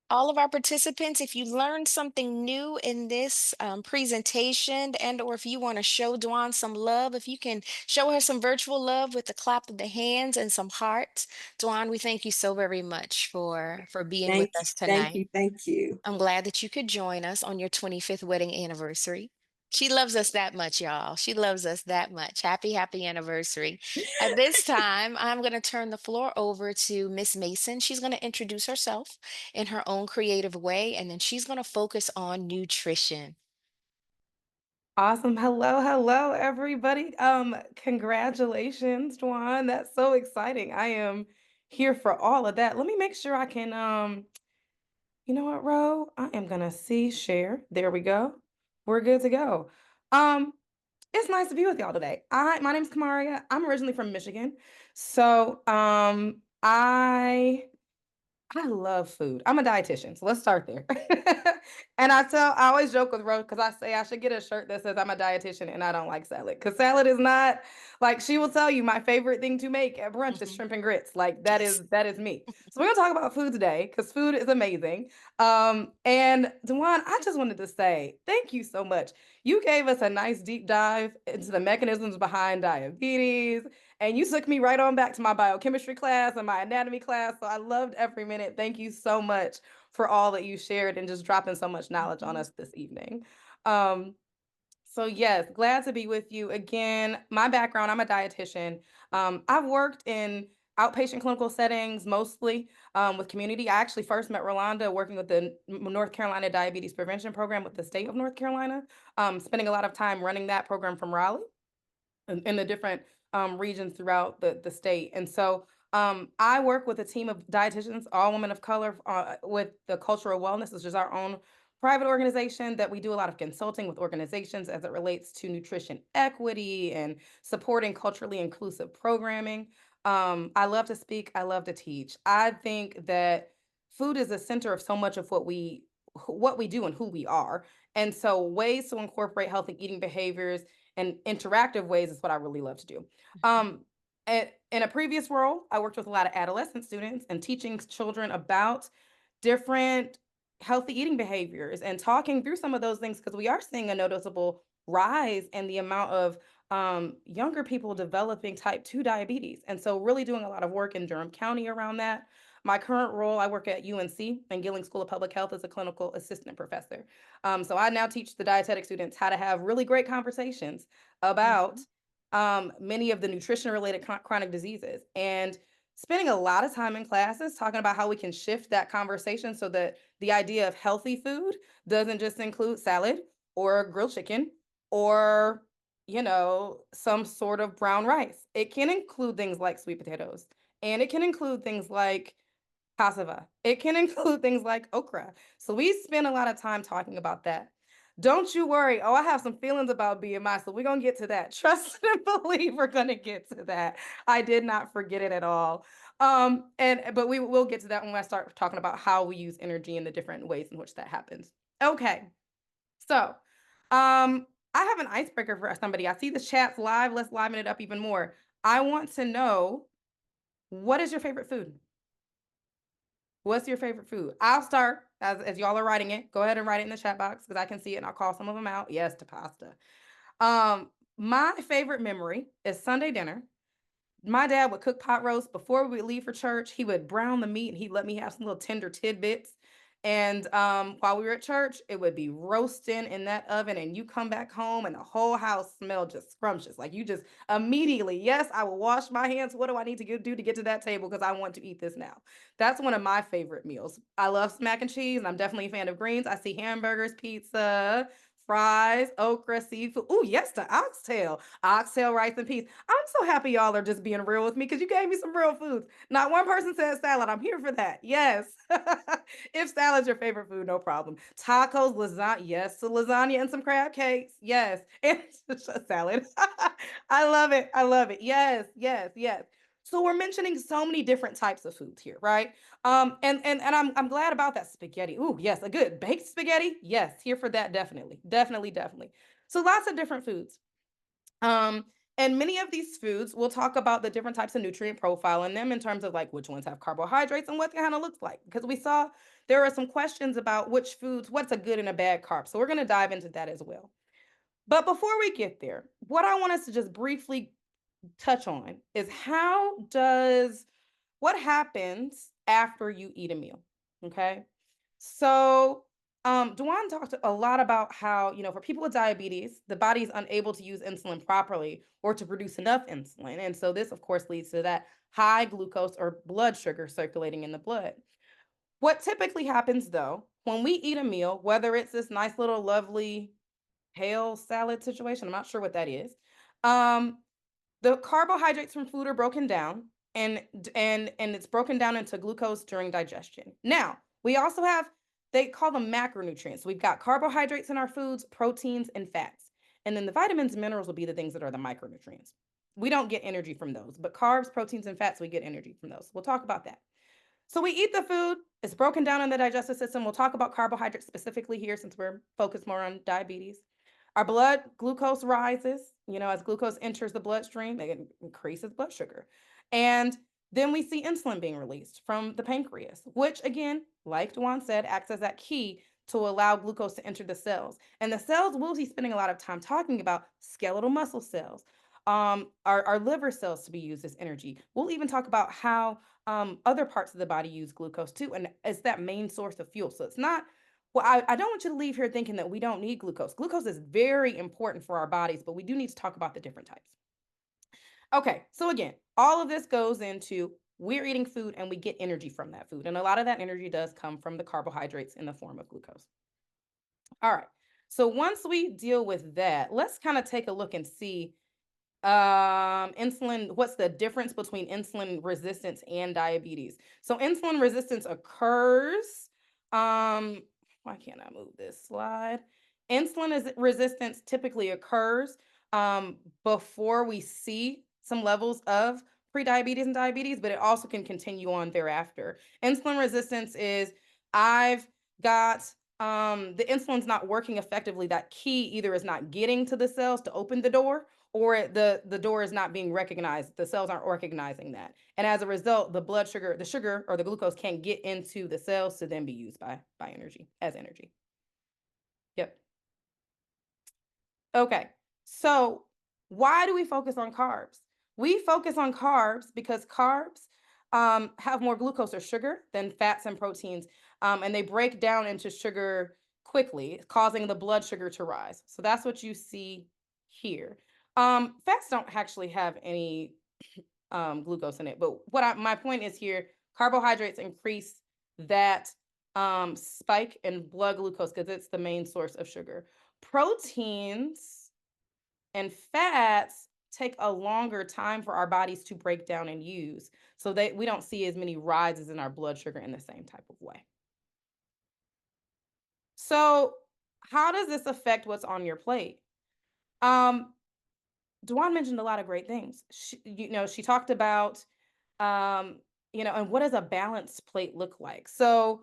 All of our participants, if you learned something new in this presentation, and or if you want to show Dwan some love, if you can show her some virtual love with the clap of the hands and some hearts. Dwan, we thank you so very much for being with Thank you, us thank tonight. you, thank you. I'm glad that you could join us on your 25th wedding anniversary. She loves us that much, y'all. She loves us that much. Happy, happy anniversary. At this time, I'm going to turn the floor over to Miss Mason. She's going to introduce herself in her own creative way, and then she's going to focus on nutrition. Awesome. Hello, hello, everybody. Congratulations, Dwan. That's so exciting. I am here for all of that. Let me make sure I can, you know what, Ro? I am gonna see share. There we go. We're good to go. Um, it's nice to be with y'all today. My name's Kamaria. I'm originally from Michigan. So, I love food. I'm a dietitian, so let's start there. And I always joke with Rose because I say I should get a shirt that says I'm a dietitian and I don't like salad. Because salad is not like she will tell you my favorite thing to make at brunch is Mhm. shrimp and grits. Like that Yes. is that is me. So we're gonna talk about food today because food is amazing. And Dwan, I just wanted to say thank you so much. You gave us a nice deep dive into the mechanisms behind diabetes, and you took me right on back to my biochemistry class and my anatomy class. So I loved every minute. Thank you so much for all that you shared and just dropping so much knowledge on Mhm. us this evening. Um, so yes, glad to be with you again. My background, I'm a dietitian. I've worked in outpatient clinical settings mostly with community. I actually first met Rolanda working with the North Carolina Diabetes Prevention Program with the state of North Carolina, spending a lot of time running that program from Raleigh in the different regions throughout the state. And so I work with a team of dietitians, all women of color, with the Cultural Wellness, which is our own private organization that we do a lot of consulting with organizations as it relates to nutrition equity and supporting culturally inclusive programming. I love to speak. I love to teach. I think that food is the center of so much of what we do and who we are. And so ways to incorporate healthy eating behaviors and interactive ways is what I really love to do. In a previous role, I worked with a lot of adolescent students and teaching children about different healthy eating behaviors and talking through some of those things because we are seeing a noticeable rise in the amount of younger people developing type 2 diabetes. And so, really doing a lot of work in Durham County around that. My current role, I work at UNC and Gilling School of Public Health as a clinical assistant professor. So I now teach the dietetic students how to have really great conversations about Mhm. many of the nutrition related chronic diseases. And spending a lot of time in classes talking about how we can shift that conversation so that the idea of healthy food doesn't just include salad or grilled chicken or, some sort of brown rice. It can include things like sweet potatoes, and it can include things like cassava. It can include things like okra. So we spend a lot of time talking about that. Don't you worry. Oh, I have some feelings about BMI, so we're gonna get to that. Trust and believe we're gonna get to that. I did not forget it at all. But we will get to that when I start talking about how we use energy and the different ways in which that happens. Okay, so I have an icebreaker for somebody. I see the chat's live. Let's liven it up even more. I want to know, what is your favorite food? What's your favorite food? I'll start as y'all are writing it. Go ahead and write it in the chat box because I can see it and I'll call some of them out. Yes, to pasta. My favorite memory is Sunday dinner. My dad would cook pot roast before we would leave for church. He would brown the meat and he'd let me have some little tender tidbits. And while we were at church, it would be roasting in that oven, and you come back home and the whole house smelled just scrumptious. Like you just immediately, yes, I will wash my hands. What do I need to do to get to that table? Because I want to eat this now. That's one of my favorite meals. I love mac and cheese, and I'm definitely a fan of greens. I see hamburgers, pizza, fries, okra, seafood. Oh, yes, the oxtail, rice, and peas. I'm so happy y'all are just being real with me because you gave me some real foods. Not one person said salad. I'm here for that. Yes. If salad's your favorite food, no problem. Tacos, lasagna. Yes, to lasagna and some crab cakes. Yes. And salad. I love it. I love it. Yes, yes, yes. So we're mentioning so many different types of foods here, right? And I'm glad about that spaghetti. Ooh, yes, a good baked spaghetti. Yes, here for that, definitely. Definitely, definitely. So lots of different foods. Um, and many of these foods, we'll talk about the different types of nutrient profile in them in terms of like which ones have carbohydrates and what it kind of looks like. Because we saw there are some questions about which foods, what's a good and a bad carb. So we're going to dive into that as well. But before we get there, what I want us to just briefly touch on is what happens after you eat a meal. Okay. So Dwan talked a lot about how, for people with diabetes, the body is unable to use insulin properly or to produce enough insulin. And so this, of course, leads to that high glucose or blood sugar circulating in the blood. What typically happens though, when we eat a meal, whether it's this nice little lovely kale salad situation, I'm not sure what that is. The carbohydrates from food are broken down, and it's broken down into glucose during digestion. Now, we also have, they call them macronutrients. So we've got carbohydrates in our foods, proteins, and fats. And then the vitamins and minerals will be the things that are the micronutrients. We don't get energy from those, but carbs, proteins, and fats, we get energy from those. We'll talk about that. So we eat the food, it's broken down in the digestive system. We'll talk about carbohydrates specifically here since we're focused more on diabetes. Our blood glucose rises, as glucose enters the bloodstream, it increases blood sugar. And then we see insulin being released from the pancreas, which again, like Dwan said, acts as that key to allow glucose to enter the cells. And the cells we'll be spending a lot of time talking about skeletal muscle cells, our liver cells to be used as energy. We'll even talk about how other parts of the body use glucose too, and it's that main source of fuel. So it's not, well, I don't want you to leave here thinking that we don't need glucose. Glucose is very important for our bodies, but we do need to talk about the different types. Okay, so again, all of this goes into we're eating food and we get energy from that food. And a lot of that energy does come from the carbohydrates in the form of glucose. All right, so once we deal with that, let's kind of take a look and see insulin, what's the difference between insulin resistance and diabetes. So insulin resistance occurs, why can't I move this slide? Resistance typically occurs before we see some levels of prediabetes and diabetes, but it also can continue on thereafter. Insulin resistance is, I've got the insulin's not working effectively. That key either is not getting to the cells to open the door, or the door is not being recognized. The cells aren't recognizing that. And as a result, the sugar or the glucose can't get into the cells to then be used by energy, as energy. Yep. Okay. So why do we focus on carbs? We focus on carbs because carbs have more glucose or sugar than fats and proteins, and they break down into sugar quickly, causing the blood sugar to rise. So that's what you see here. Fats don't actually have any glucose in it. But my point is here, carbohydrates increase that spike in blood glucose because it's the main source of sugar. Proteins and fats take a longer time for our bodies to break down and use, so that we don't see as many rises in our blood sugar in the same type of way. So how does this affect what's on your plate? Dwan mentioned a lot of great things. She talked about, and what does a balanced plate look like? So,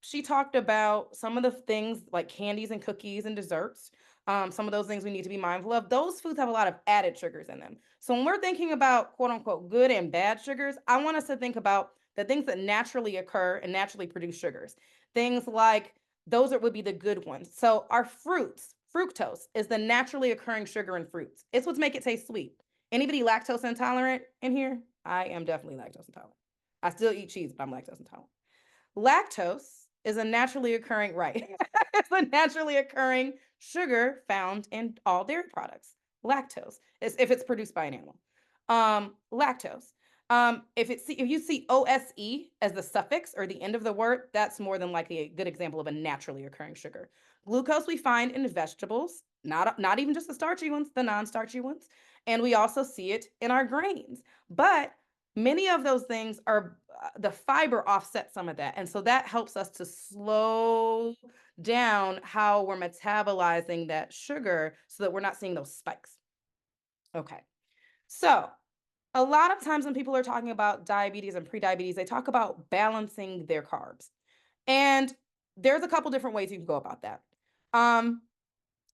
she talked about some of the things like candies and cookies and desserts. Some of those things we need to be mindful of. Those foods have a lot of added sugars in them. So when we're thinking about quote unquote good and bad sugars, I want us to think about the things that naturally occur and naturally produce sugars. Things like would be the good ones. So our fruits, fructose is the naturally occurring sugar in fruits. It's what's make it taste sweet. Anybody lactose intolerant in here? I am definitely lactose intolerant. I still eat cheese, but I'm lactose intolerant. Lactose is a naturally occurring, right? It's a naturally occurring sugar found in all dairy products. Lactose is if it's produced by an animal. Lactose. If you see OSE as the suffix or the end of the word, that's more than likely a good example of a naturally occurring sugar. Glucose we find in vegetables, not even just the starchy ones, the non-starchy ones, and we also see it in our grains. But many of those things are the fiber offsets some of that, and so that helps us to slow down how we're metabolizing that sugar so that we're not seeing those spikes. Okay, so a lot of times when people are talking about diabetes and prediabetes, they talk about balancing their carbs. And there's a couple different ways you can go about that.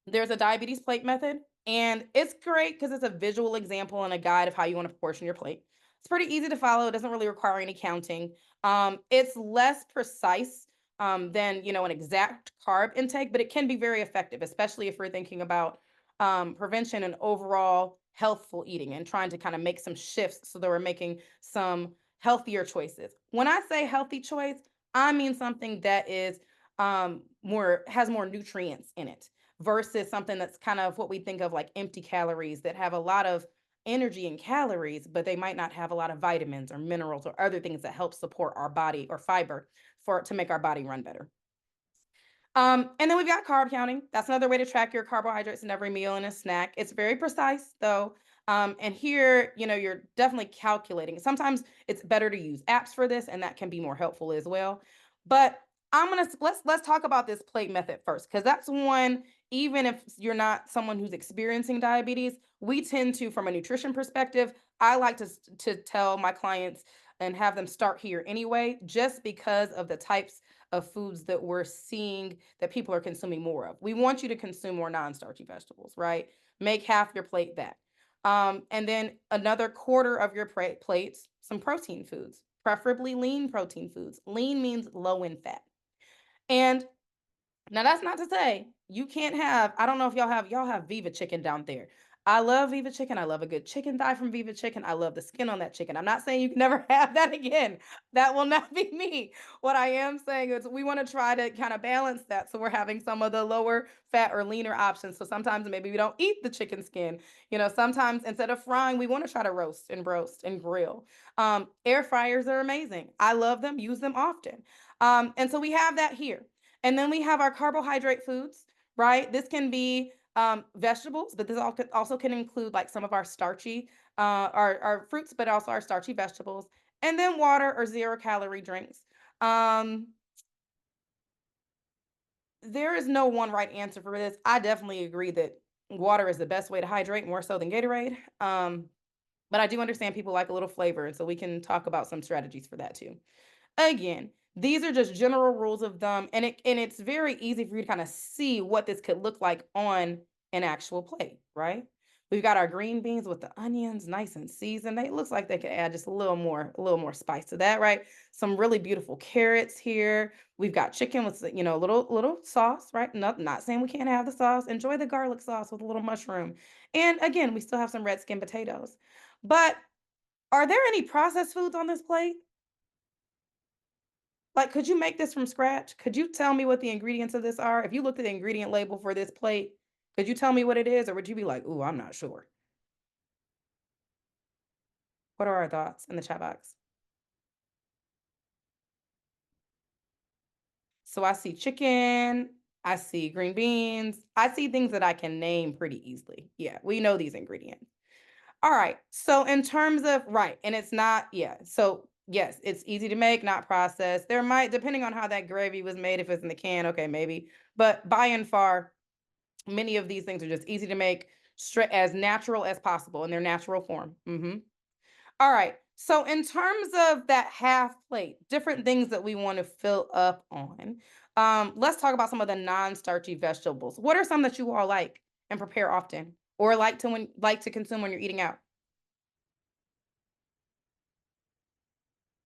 There's a diabetes plate method, and it's great because it's a visual example and a guide of how you want to portion your plate. It's pretty easy to follow. It doesn't really require any counting. It's less precise than an exact carb intake, but it can be very effective, especially if we're thinking about prevention and overall healthful eating and trying to kind of make some shifts so that we're making some healthier choices. When I say healthy choice, I mean something that is has more nutrients in it versus something that's kind of what we think of like empty calories that have a lot of energy and calories, but they might not have a lot of vitamins or minerals or other things that help support our body or fiber to make our body run better. And then we've got carb counting. That's another way to track your carbohydrates in every meal and a snack. It's very precise though. And here, you're definitely calculating. Sometimes it's better to use apps for this, and that can be more helpful as well. But let's talk about this plate method first, because that's one, even if you're not someone who's experiencing diabetes, we tend to, from a nutrition perspective, I like to tell my clients and have them start here anyway, just because of the types of foods that we're seeing that people are consuming more of. We want you to consume more non-starchy vegetables, right? Make half your plate that. And then another quarter of your plates, some protein foods, preferably lean protein foods. Lean means low in fat. And now that's not to say you can't have, I don't know if y'all have Viva chicken down there. I love Viva chicken. I love a good chicken thigh from Viva chicken. I love the skin on that chicken. I'm not saying you can never have that again. That will not be me. What I am saying is we want to try to kind of balance that. So we're having some of the lower fat or leaner options. So sometimes maybe we don't eat the chicken skin. Sometimes instead of frying, we want to try to roast and grill. Air fryers are amazing. I love them, use them often. And so we have that here. And then we have our carbohydrate foods, right? This can be vegetables, but this also can include like some of our starchy, our fruits, but also our starchy vegetables, and then water or 0-calorie drinks. There is no one right answer for this. I definitely agree that water is the best way to hydrate, more so than Gatorade. But I do understand people like a little flavor, and so we can talk about some strategies for that too. Again, these are just general rules of thumb, and it's very easy for you to kind of see what this could look like on an actual plate, right? We've got our green beans with the onions, nice and seasoned. It looks like they could add just a little more spice to that, right? Some really beautiful carrots here. We've got chicken with little sauce, right? Not saying we can't have the sauce. Enjoy the garlic sauce with a little mushroom. And again, we still have some red skin potatoes. But are there any processed foods on this plate? Like, could you make this from scratch? Could you tell me what the ingredients of this are? If you looked at the ingredient label for this plate, could you tell me what it is? Or would you be like, ooh, I'm not sure? What are our thoughts in the chat box? So I see chicken, I see green beans, I see things that I can name pretty easily. Yeah, we know these ingredients. All right. So in terms of right, and it's not, yeah. So yes, it's easy to make, not processed. There might, depending on how that gravy was made, if it's in the can, okay, maybe. But by and far, many of these things are just easy to make, straight as natural as possible in their natural form. All right. So in terms of that half plate, different things that we want to fill up on. Let's talk about some of the non-starchy vegetables. What are some that you all like and prepare often, or like to consume when you're eating out?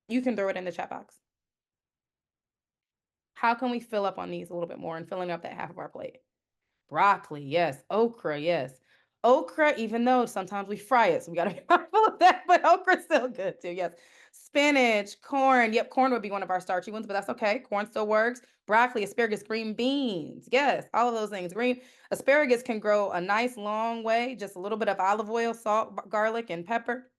You can throw it in the chat box. How can we fill up on these a little bit more and filling up that half of our plate? Broccoli, yes. Okra, yes. Okra, even though sometimes we fry it, so we gotta be mindful of that, but okra's still good too, yes. Spinach, corn. Yep, corn would be one of our starchy ones, but that's okay. Corn still works. Broccoli, asparagus, green beans. Yes, all of those things. Green asparagus can grow a nice long way. Just a little bit of olive oil, salt, garlic, and pepper.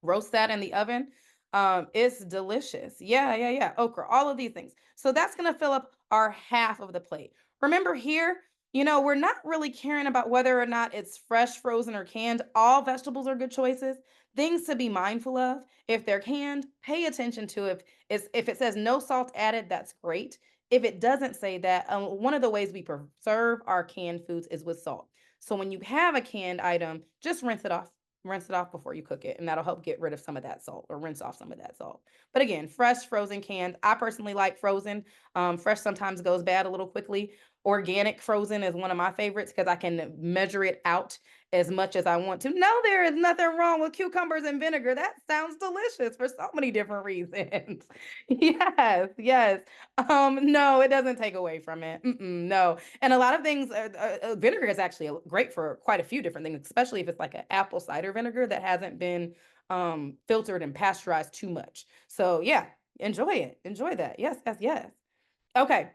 Roast that in the oven. It's delicious. Yeah, yeah, yeah. Okra, all of these things. So that's going to fill up our half of the plate. Remember here, we're not really caring about whether or not it's fresh, frozen, or canned. All vegetables are good choices. Things to be mindful of. If they're canned, pay attention to if it says no salt added, that's great. If it doesn't say that, one of the ways we preserve our canned foods is with salt. So when you have a canned item, just rinse it off before you cook it, and that'll help get rid of some of that salt, or rinse off some of that salt. But again, fresh, frozen, canned. I personally like frozen. Fresh sometimes goes bad a little quickly. Organic frozen is one of my favorites because I can measure it out as much as I want to. No, there is nothing wrong with cucumbers and vinegar. That sounds delicious for so many different reasons. Yes, yes. No, it doesn't take away from it. No. And a lot of things, vinegar is actually great for quite a few different things, especially if it's like an apple cider vinegar that hasn't been filtered and pasteurized too much. So yeah, enjoy it. Enjoy that. Yes, yes, yes. Okay.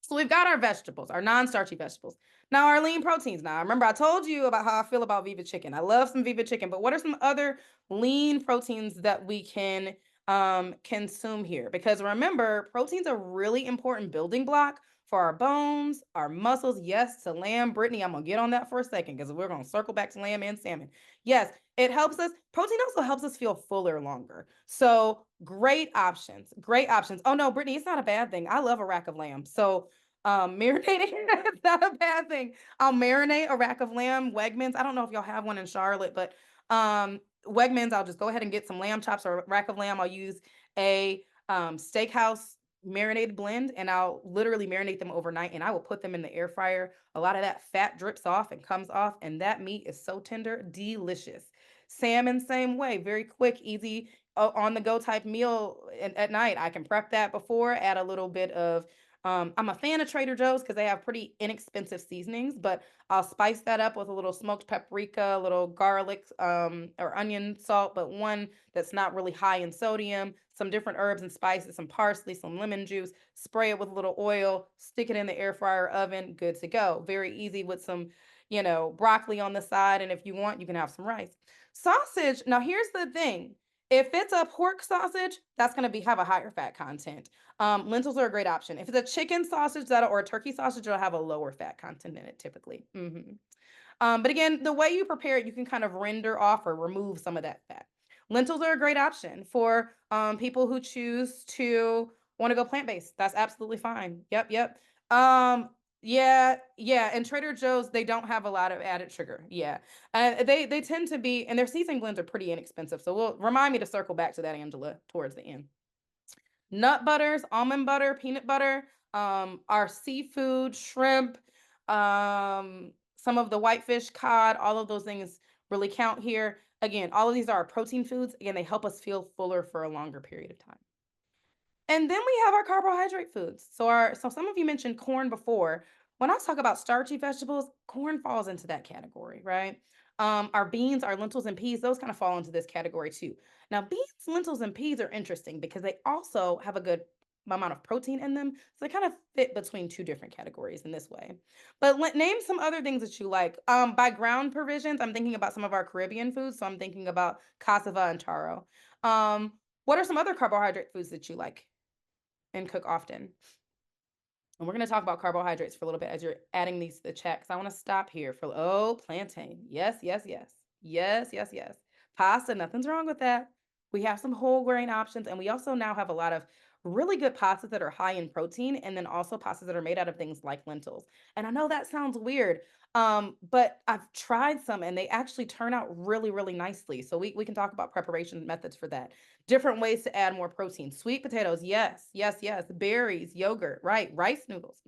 So we've got our vegetables, our non-starchy vegetables. Now our lean proteins. Now, remember I told you about how I feel about Viva chicken. I love some Viva chicken, but what are some other lean proteins that we can consume here? Because remember, protein's a really important building block for our bones, our muscles. Yes, to lamb. Brittany, I'm gonna get on that for a second because we're gonna circle back to lamb and salmon. Yes, it helps us. Protein also helps us feel fuller longer. So great options. Great options. Oh no, Brittany, it's not a bad thing. I love a rack of lamb. So marinating is not a bad thing. I'll marinate a rack of lamb. Wegmans. I don't know if y'all have one in Charlotte, but Wegmans, I'll just go ahead and get some lamb chops or a rack of lamb. I'll use a steakhouse marinated blend, and I'll literally marinate them overnight, and I will put them in the air fryer. A lot of that fat drips off and comes off, and that meat is so tender, delicious. Salmon, same way, very quick, easy, on the go type meal at night. I can prep that before, add a little bit of I'm a fan of Trader Joe's because they have pretty inexpensive seasonings, but I'll spice that up with a little smoked paprika, a little garlic, or onion salt, but one that's not really high in sodium, some different herbs and spices, some parsley, some lemon juice, spray it with a little oil, stick it in the air fryer oven, good to go. Very easy with some, broccoli on the side. And if you want, you can have some rice. Sausage. Now, here's the thing. If it's a pork sausage, that's going to have a higher fat content. Lentils are a great option. If it's a chicken sausage or a turkey sausage, it'll have a lower fat content in it typically. But again, the way you prepare it, you can kind of render off or remove some of that fat. Lentils are a great option for people who choose to want to go plant-based. That's absolutely fine. Yep, yep. Yeah, yeah. And Trader Joe's, they don't have a lot of added sugar. Yeah, they tend to be, and their seasoning blends are pretty inexpensive. So we'll remind me to circle back to that, Angela, towards the end. Nut butters, almond butter, peanut butter, our seafood, shrimp, some of the whitefish, cod, all of those things really count here. Again, all of these are protein foods. Again, they help us feel fuller for a longer period of time. And then we have our carbohydrate foods. So some of you mentioned corn before. When I talk about starchy vegetables, corn falls into that category, right? Our beans, our lentils and peas, those kind of fall into this category too. Now, beans, lentils, and peas are interesting because they also have a good amount of protein in them. So they kind of fit between two different categories in this way. But name some other things that you like. By ground provisions, I'm thinking about some of our Caribbean foods. So I'm thinking about cassava and taro. What are some other carbohydrate foods that you like and cook often? And we're going to talk about carbohydrates for a little bit as you're adding these to the chat, because I want to stop here for, plantain. Yes, yes, yes. Yes, yes, yes. Pasta, nothing's wrong with that. We have some whole grain options, and we also now have a lot of really good pastas that are high in protein, and then also pastas that are made out of things like lentils. And I know that sounds weird, but I've tried some and they actually turn out really, really nicely. So we can talk about preparation methods for that. Different ways to add more protein. Sweet potatoes, yes, yes, yes. Berries, yogurt, right? Rice noodles.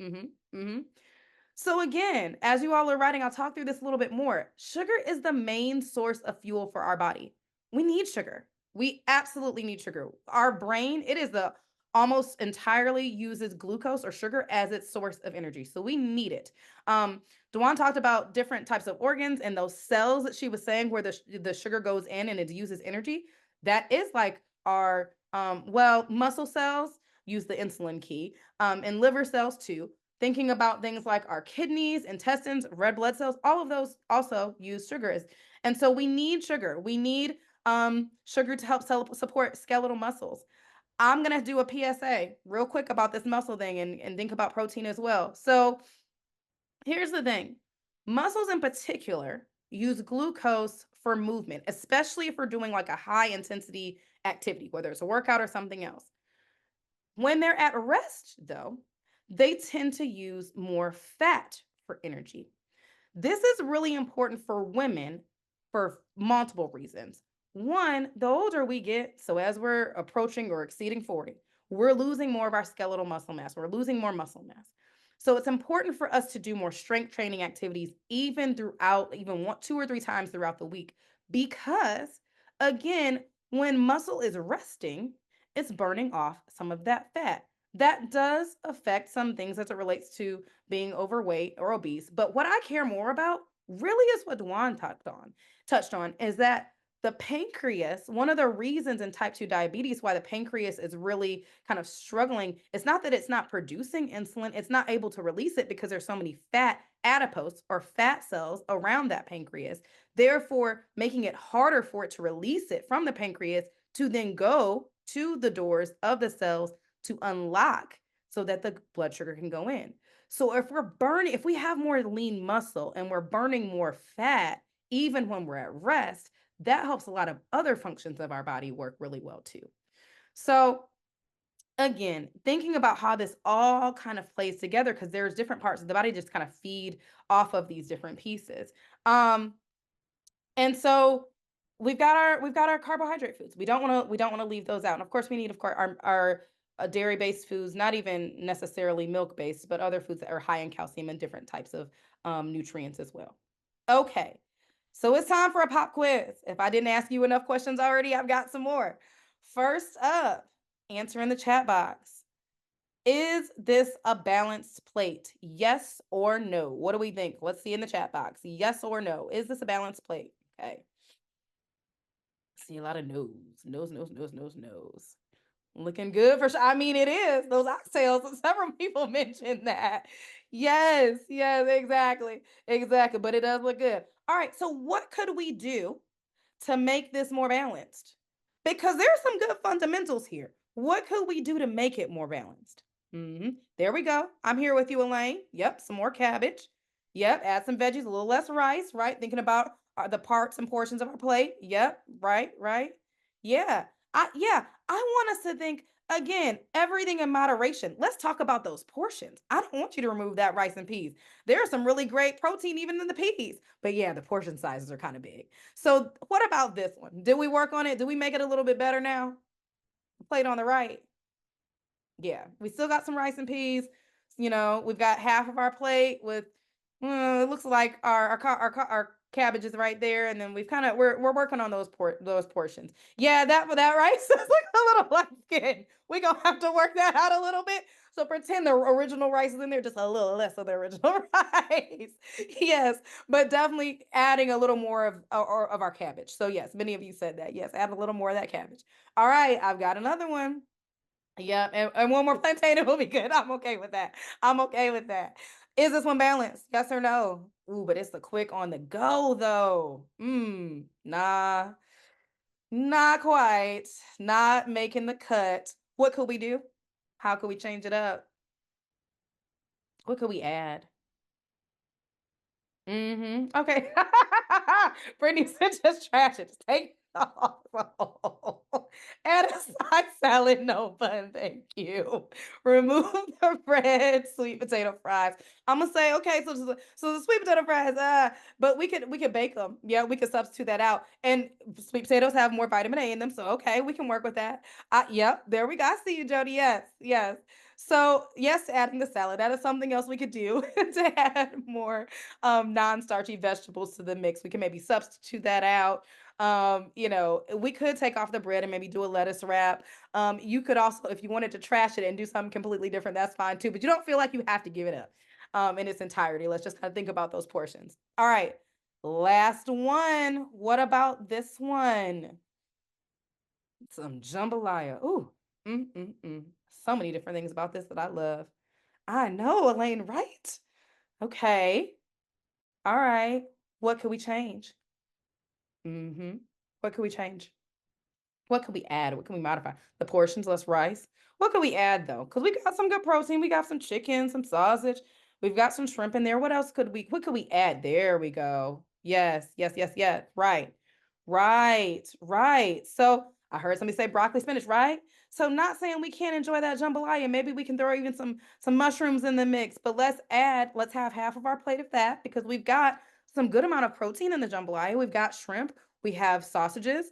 So again, as you all are writing, I'll talk through this a little bit more. Sugar is the main source of fuel for our body. We need sugar. We absolutely need sugar. Our brain, it is the almost entirely uses glucose or sugar as its source of energy. So we need it. Dwan talked about different types of organs and those cells that she was saying where the sugar goes in and it uses energy. That is like our, muscle cells use the insulin key, and liver cells too. Thinking about things like our kidneys, intestines, red blood cells, all of those also use sugars. And so we need sugar. We need sugar to help support skeletal muscles. I'm going to do a PSA real quick about this muscle thing and think about protein as well. So here's the thing. Muscles in particular use glucose for movement, especially if we're doing like a high intensity activity, whether it's a workout or something else. When they're at rest, though, they tend to use more fat for energy. This is really important for women for multiple reasons. One, the older we get, so as we're approaching or exceeding 40, we're losing more of our skeletal muscle mass. We're losing more muscle mass. So it's important for us to do more strength training activities even throughout, even 2 or 3 times throughout the week. Because again, when muscle is resting, it's burning off some of that fat. That does affect some things as it relates to being overweight or obese. But what I care more about really is what Dwan touched on is that the pancreas, one of the reasons in type 2 diabetes why the pancreas is really kind of struggling, it's not that it's not producing insulin, it's not able to release it because there's so many fat adipose or fat cells around that pancreas, therefore making it harder for it to release it from the pancreas to then go to the doors of the cells to unlock so that the blood sugar can go in. So if we have more lean muscle and we're burning more fat, even when we're at rest, that helps a lot of other functions of our body work really well too. So again, thinking about how this all kind of plays together, because there's different parts of the body just kind of feed off of these different pieces. And so we've got our carbohydrate foods. We don't want to leave those out. And of course, we need, of course, our dairy-based foods, not even necessarily milk-based, but other foods that are high in calcium and different types of nutrients as well. Okay, so it's time for a pop quiz. If I didn't ask you enough questions already, I've got some more. First up, answer in the chat box. Is this a balanced plate? Yes or no? What do we think? Let's see in the chat box. Yes or no? Is this a balanced plate? Okay. See a lot of no's. No's. Looking good for sure. I mean, it is. Those oxtails, several people mentioned that. Yes, exactly. Exactly. But it does look good. All right. So what could we do to make this more balanced? Because there's some good fundamentals here. What could we do to make it more balanced? There we go. I'm here with you, Elaine. Yep, some more cabbage. Yep, add some veggies, a little less rice, right? Thinking about the parts and portions of our plate. Yep, right. Yeah. I want us to think again, everything in moderation. Let's talk about those portions. I don't want you to remove that rice and peas. There's some really great protein even in the peas. But yeah, the portion sizes are kind of big. So what about this one? Did we work on it? Did we make it a little bit better now? Plate on the right. Yeah, we still got some rice and peas. We've got half of our plate with, it looks like our cabbage is right there, and then we're working on those portions. Yeah, that rice is like a little light skin. We're gonna have to work that out a little bit. So pretend the original rice is in there, just a little less of the original rice. Yes, but definitely adding a little more of our cabbage. So yes, many of you said that. Yes, add a little more of that cabbage. All right, I've got another one. Yep, and one more plantain, it will be good. I'm okay with that. I'm okay with that. Is this one balanced? Yes or no? Ooh, but it's the quick on the go though. Nah, not quite. Not making the cut. What could we do? How could we change it up? What could we add? Okay. Brittany said just trash it. Just take it off. Add a side salad, no bun, thank you. Remove the red sweet potato fries. I'm gonna say, okay, so the sweet potato fries, but we could bake them. Yeah, we could substitute that out. And sweet potatoes have more vitamin A in them, so okay, we can work with that. Yep, there we go. I see you, Jody. Yes, yes. So yes, adding the salad. That is something else we could do to add more non-starchy vegetables to the mix. We can maybe substitute that out. We could take off the bread and maybe do a lettuce wrap. You could also, if you wanted to trash it and do something completely different, that's fine too. But you don't feel like you have to give it up in its entirety. Let's just kind of think about those portions. All right, last one. What about this one? Some jambalaya. Ooh, so many different things about this that I love. I know, Elaine, right? Okay. All right. What could we change? What could we change? What could we add? What can we modify? The portions, less rice. What could we add though? Because we got some good protein. We got some chicken, some sausage. We've got some shrimp in there. What could we add? There we go. Yes, yes, yes, yes. Right. Right, right. So I heard somebody say broccoli spinach, right? So not saying we can't enjoy that jambalaya. Maybe we can throw even some mushrooms in the mix, but let's have half of our plate of that because we've got some good amount of protein in the jambalaya. We've got shrimp, we have sausages,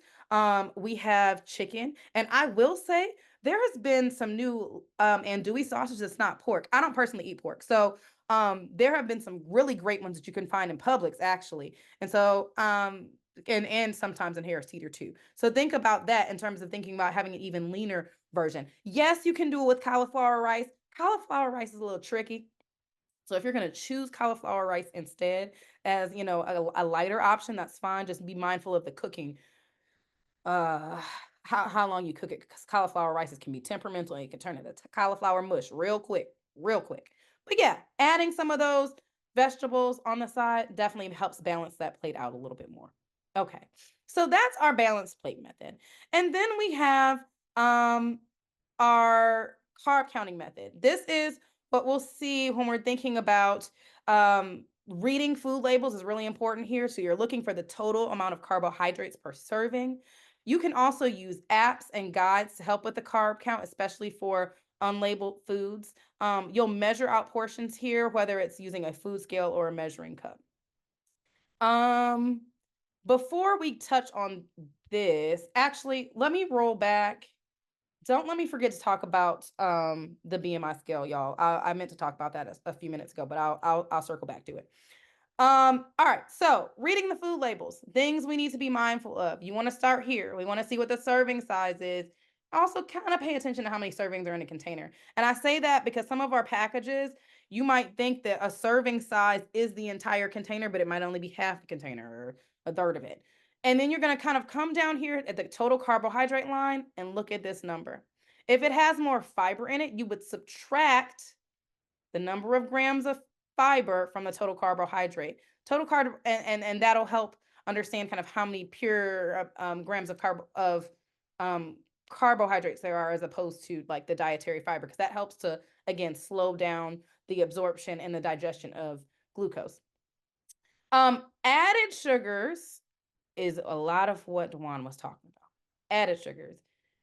we have chicken, and I will say there has been some new andouille sausage that's not pork. I don't personally eat pork, so there have been some really great ones that you can find in Publix actually, and so and sometimes in Harris Teeter too. So think about that in terms of thinking about having an even leaner version. Yes, you can do it with cauliflower rice. Cauliflower rice is a little tricky. So if you're going to choose cauliflower rice instead as, a lighter option, that's fine. Just be mindful of the cooking uh how long you cook it because cauliflower rices can be temperamental and you can turn it into cauliflower mush real quick, real quick. But yeah, adding some of those vegetables on the side definitely helps balance that plate out a little bit more. Okay, so that's our balanced plate method. And then we have um our carb counting method. This is what we'll see when we're thinking about reading food labels is really important here. So you're looking for the total amount of carbohydrates per serving. You can also use apps and guides to help with the carb count, especially for unlabeled foods. You'll measure out portions here, whether it's using a food scale or a measuring cup. Um, Before we touch on this, actually, let me roll back. Don't let me forget to talk about the BMI scale, y'all. I meant to talk about that a few minutes ago, but I'll circle back to it. All right, so reading the food labels, things we need to be mindful of. You want to start here. We want to see what the serving size is. Also, kind of pay attention to how many servings are in a container. And I say that because some of our packages, you might think that a serving size is the entire container, but it might only be half the container or a third of it. And then you're going to kind of come down here at the total carbohydrate line and look at this number. If it has more fiber in it, you would subtract the number of grams of fiber from the total carbohydrate. Total carb and that'll help understand kind of how many pure grams of carbohydrates there are as opposed to like the dietary fiber because that helps to again slow down the absorption and the digestion of glucose. Added sugars is a lot of what Dwan was talking about. Added sugars.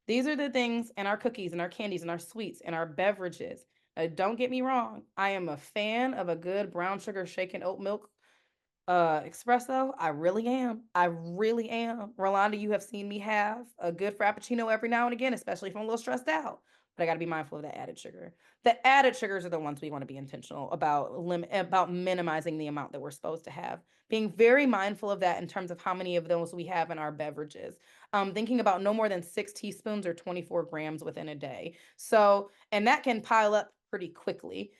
These are the things in our cookies and our candies and our sweets and our beverages. Don't get me wrong. I am a fan of a good brown sugar shaken oat milk espresso. I really am. I really am. Rolanda, you have seen me have a good frappuccino every now and again, especially if I'm a little stressed out. But I got to be mindful of that added sugar. The added sugars are the ones we want to be intentional about minimizing the amount that we're supposed to have. Being very mindful of that in terms of how many of those we have in our beverages. Thinking about no more than 6 teaspoons or 24 grams within a day. So, and that can pile up pretty quickly.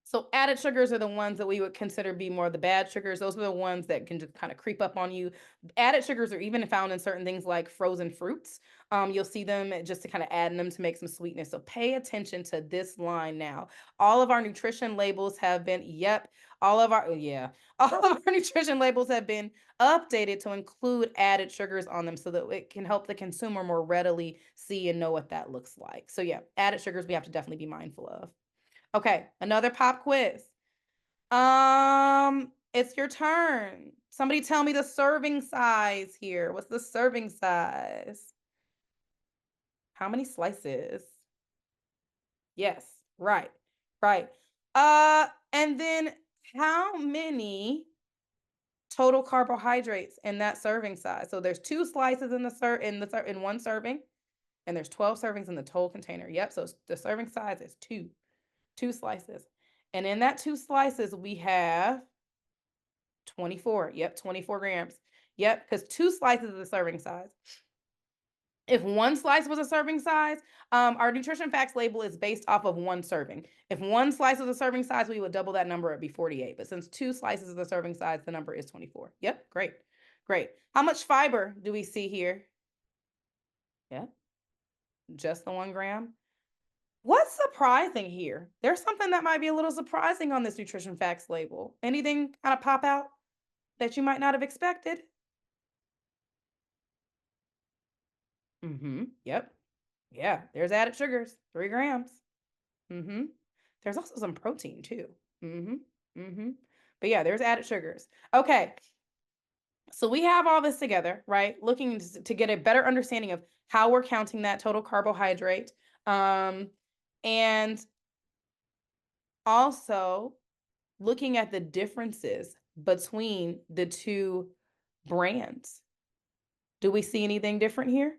So added sugars are the ones that we would consider be more the bad sugars. Those are the ones that can just kind of creep up on you. Added sugars are even found in certain things like frozen fruits. You'll see them just to kind of add them to make some sweetness. So pay attention to this line now. All of our nutrition labels have been, all of our nutrition labels have been updated to include added sugars on them so that it can help the consumer more readily see and know what that looks like. So yeah, added sugars we have to definitely be mindful of. Okay, another pop quiz. It's your turn. Somebody tell me the serving size here. What's the serving size? How many slices? Yes, right, right. And then how many total carbohydrates in that serving size? So there's 2 slices in one serving, and there's 12 servings in the total container. Yep, so the serving size is 2 slices. And in that 2 slices, we have 24. Yep, 24 grams. Yep, because 2 slices is the serving size. If 1 slice was a serving size, our nutrition facts label is based off of 1 serving. If 1 slice was a serving size, we would double that number, it'd be 48. But since 2 slices is the serving size, the number is 24. Yep, great, great. How much fiber do we see here? Yeah, just the 1 gram. What's surprising here? There's something that might be a little surprising on this nutrition facts label. Anything kind of pop out that you might not have expected? Yep. Yeah, there's added sugars, 3 grams. There's also some protein too. But yeah, there's added sugars. Okay. So we have all this together, right? Looking to get a better understanding of how we're counting that total carbohydrate. And also looking at the differences between the 2 brands. Do we see anything different here?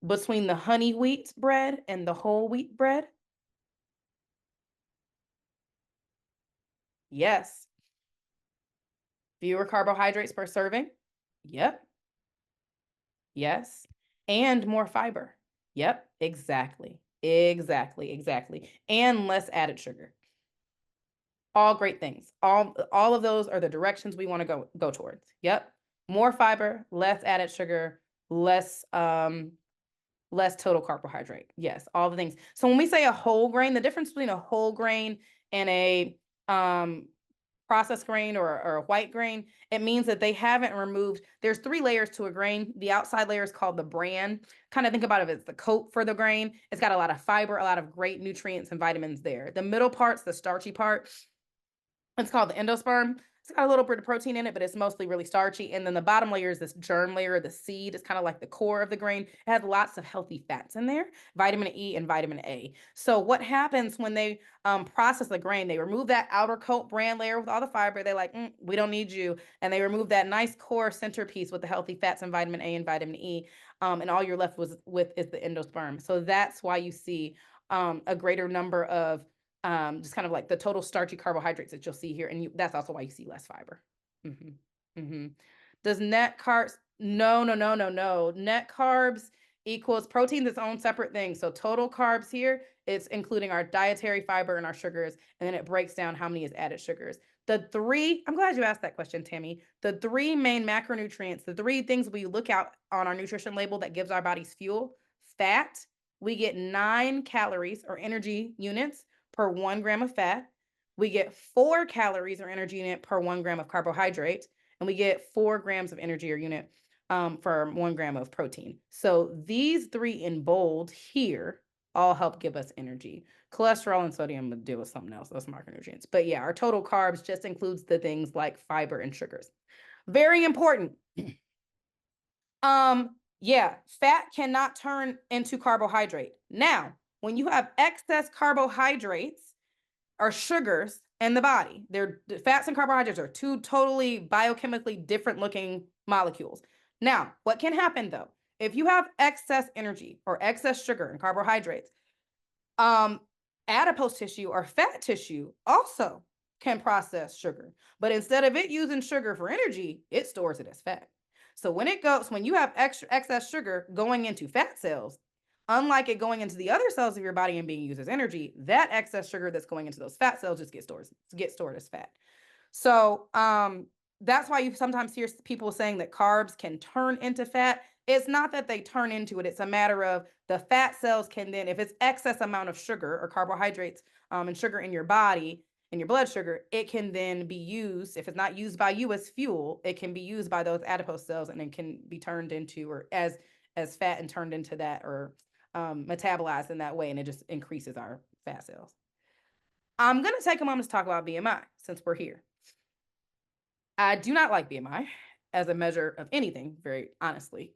Between the honey wheat bread and the whole wheat bread? Yes. Fewer carbohydrates per serving? Yep. Yes. And more fiber. Yep, exactly. Exactly. And less added sugar. All great things. All of those are the directions we want to go towards. Yep. More fiber, less added sugar, less total carbohydrate. Yes, all the things. So when we say a whole grain, the difference between a whole grain and a processed grain or a white grain, it means that they haven't removed, there's 3 layers to a grain. The outside layer is called the bran. Kind of think about it as the coat for the grain. It's got a lot of fiber, a lot of great nutrients and vitamins there. The middle part's the starchy part. It's called the endosperm. It's got a little bit of protein in it, but it's mostly really starchy. And then the bottom layer is this germ layer, the seed. It's kind of like the core of the grain. It has lots of healthy fats in there, vitamin E and vitamin A. So what happens when they process the grain, they remove that outer coat bran layer with all the fiber. They're like, we don't need you. And they remove that nice core centerpiece with the healthy fats and vitamin A and vitamin E. And all you're left with is the endosperm. So that's why you see a greater number of just kind of like the total starchy carbohydrates that you'll see here. And that's also why you see less fiber. Does net carbs? No. Net carbs equals protein, its own separate thing. So total carbs here, it's including our dietary fiber and our sugars. And then it breaks down how many is added sugars. I'm glad you asked that question, Tammy. The 3 main macronutrients, the 3 things we look out on our nutrition label that gives our bodies fuel: fat, we get 9 calories or energy units per 1 gram of fat. We get 4 calories or energy unit per 1 gram of carbohydrate, and we get 4 grams of energy or unit for 1 gram of protein. So these 3 in bold here all help give us energy. Cholesterol and sodium would deal with something else, those macronutrients. But yeah, our total carbs just includes the things like fiber and sugars. Very important. Yeah, fat cannot turn into carbohydrate. Now, when you have excess carbohydrates or sugars in the body, fats and carbohydrates are 2 totally biochemically different looking molecules. Now, what can happen though? If you have excess energy or excess sugar and carbohydrates, adipose tissue or fat tissue also can process sugar, but instead of it using sugar for energy, it stores it as fat. So when you have excess sugar going into fat cells, unlike it going into the other cells of your body and being used as energy, that excess sugar that's going into those fat cells just gets stored as fat. So that's why you sometimes hear people saying that carbs can turn into fat. It's not that they turn into it. It's a matter of the fat cells can then, if it's excess amount of sugar or carbohydrates and sugar in your body, in your blood sugar, it can then be used. If it's not used by you as fuel, it can be used by those adipose cells and it can be turned into, or as fat and turned into that, or metabolized in that way, and it just increases our fat cells. I'm going to take a moment to talk about BMI since we're here. I do not like BMI as a measure of anything, very honestly.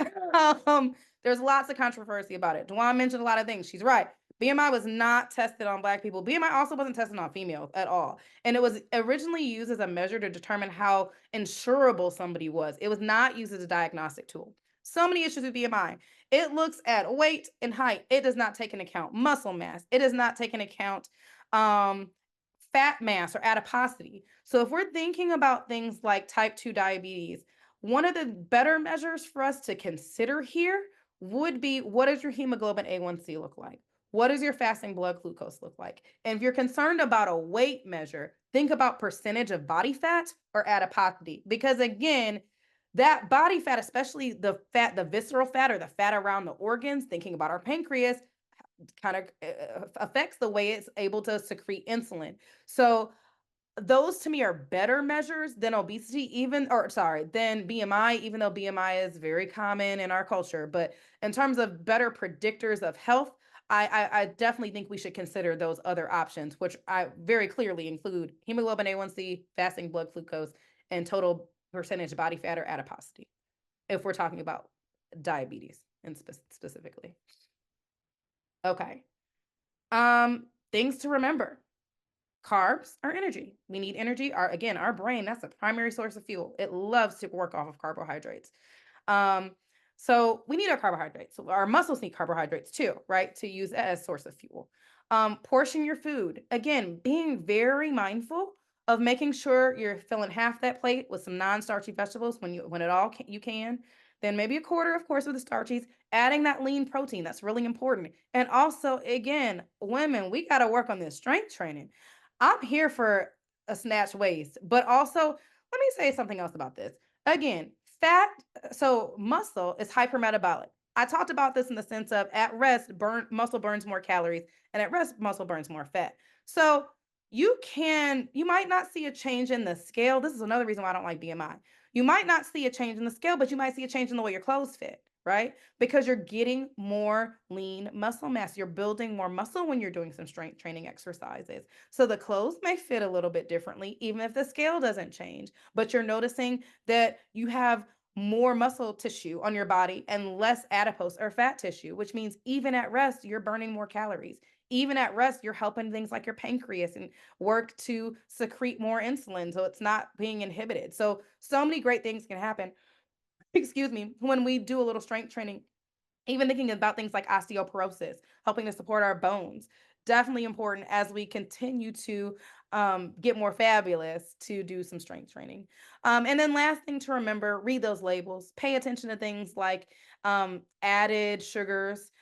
There's lots of controversy about it. Dwan mentioned a lot of things. She's right. BMI was not tested on Black people. BMI also wasn't tested on females at all. And it was originally used as a measure to determine how insurable somebody was. It was not used as a diagnostic tool. So many issues with BMI. It looks at weight and height. It does not take into account muscle mass. It does not take into account fat mass or adiposity. So if we're thinking about things like type 2 diabetes, one of the better measures for us to consider here would be, what does your hemoglobin A1C look like? What does your fasting blood glucose look like? And if you're concerned about a weight measure, think about percentage of body fat or adiposity. Because again, that body fat, especially the fat, the visceral fat or the fat around the organs, thinking about our pancreas, kind of affects the way it's able to secrete insulin. So those to me are better measures than obesity, than BMI, even though BMI is very common in our culture. But in terms of better predictors of health, I definitely think we should consider those other options, which I very clearly include hemoglobin A1C, fasting blood glucose, and total percentage body fat or adiposity, if we're talking about diabetes and specifically. Okay. Things to remember. Carbs are energy. We need energy. Our brain, that's the primary source of fuel. It loves to work off of carbohydrates. So we need our carbohydrates. So our muscles need carbohydrates too, right? To use as source of fuel. Portion your food. Again, being very mindful of making sure you're filling half that plate with some non-starchy vegetables when at all you can. Then maybe a quarter, of course, with the starchies, adding that lean protein. That's really important. And also, again, women, we got to work on this strength training. I'm here for a snatch waist, but also let me say something else about this. Again, muscle is hypermetabolic. I talked about this in the sense of at rest, muscle burns more calories, and at rest, muscle burns more fat. So you might not see a change in the scale. This is another reason why I don't like BMI. You might not see a change in the scale, but you might see a change in the way your clothes fit, right? Because you're getting more lean muscle mass. You're building more muscle when you're doing some strength training exercises. So the clothes may fit a little bit differently, even if the scale doesn't change, but you're noticing that you have more muscle tissue on your body and less adipose or fat tissue, which means even at rest, you're burning more calories. Even at rest, you're helping things like your pancreas and work to secrete more insulin, so it's not being inhibited. So many great things can happen, excuse me, when we do a little strength training. Even thinking about things like osteoporosis, helping to support our bones, definitely important as we continue to get more fabulous to do some strength training. And then last thing to remember, read those labels, pay attention to things like added sugars,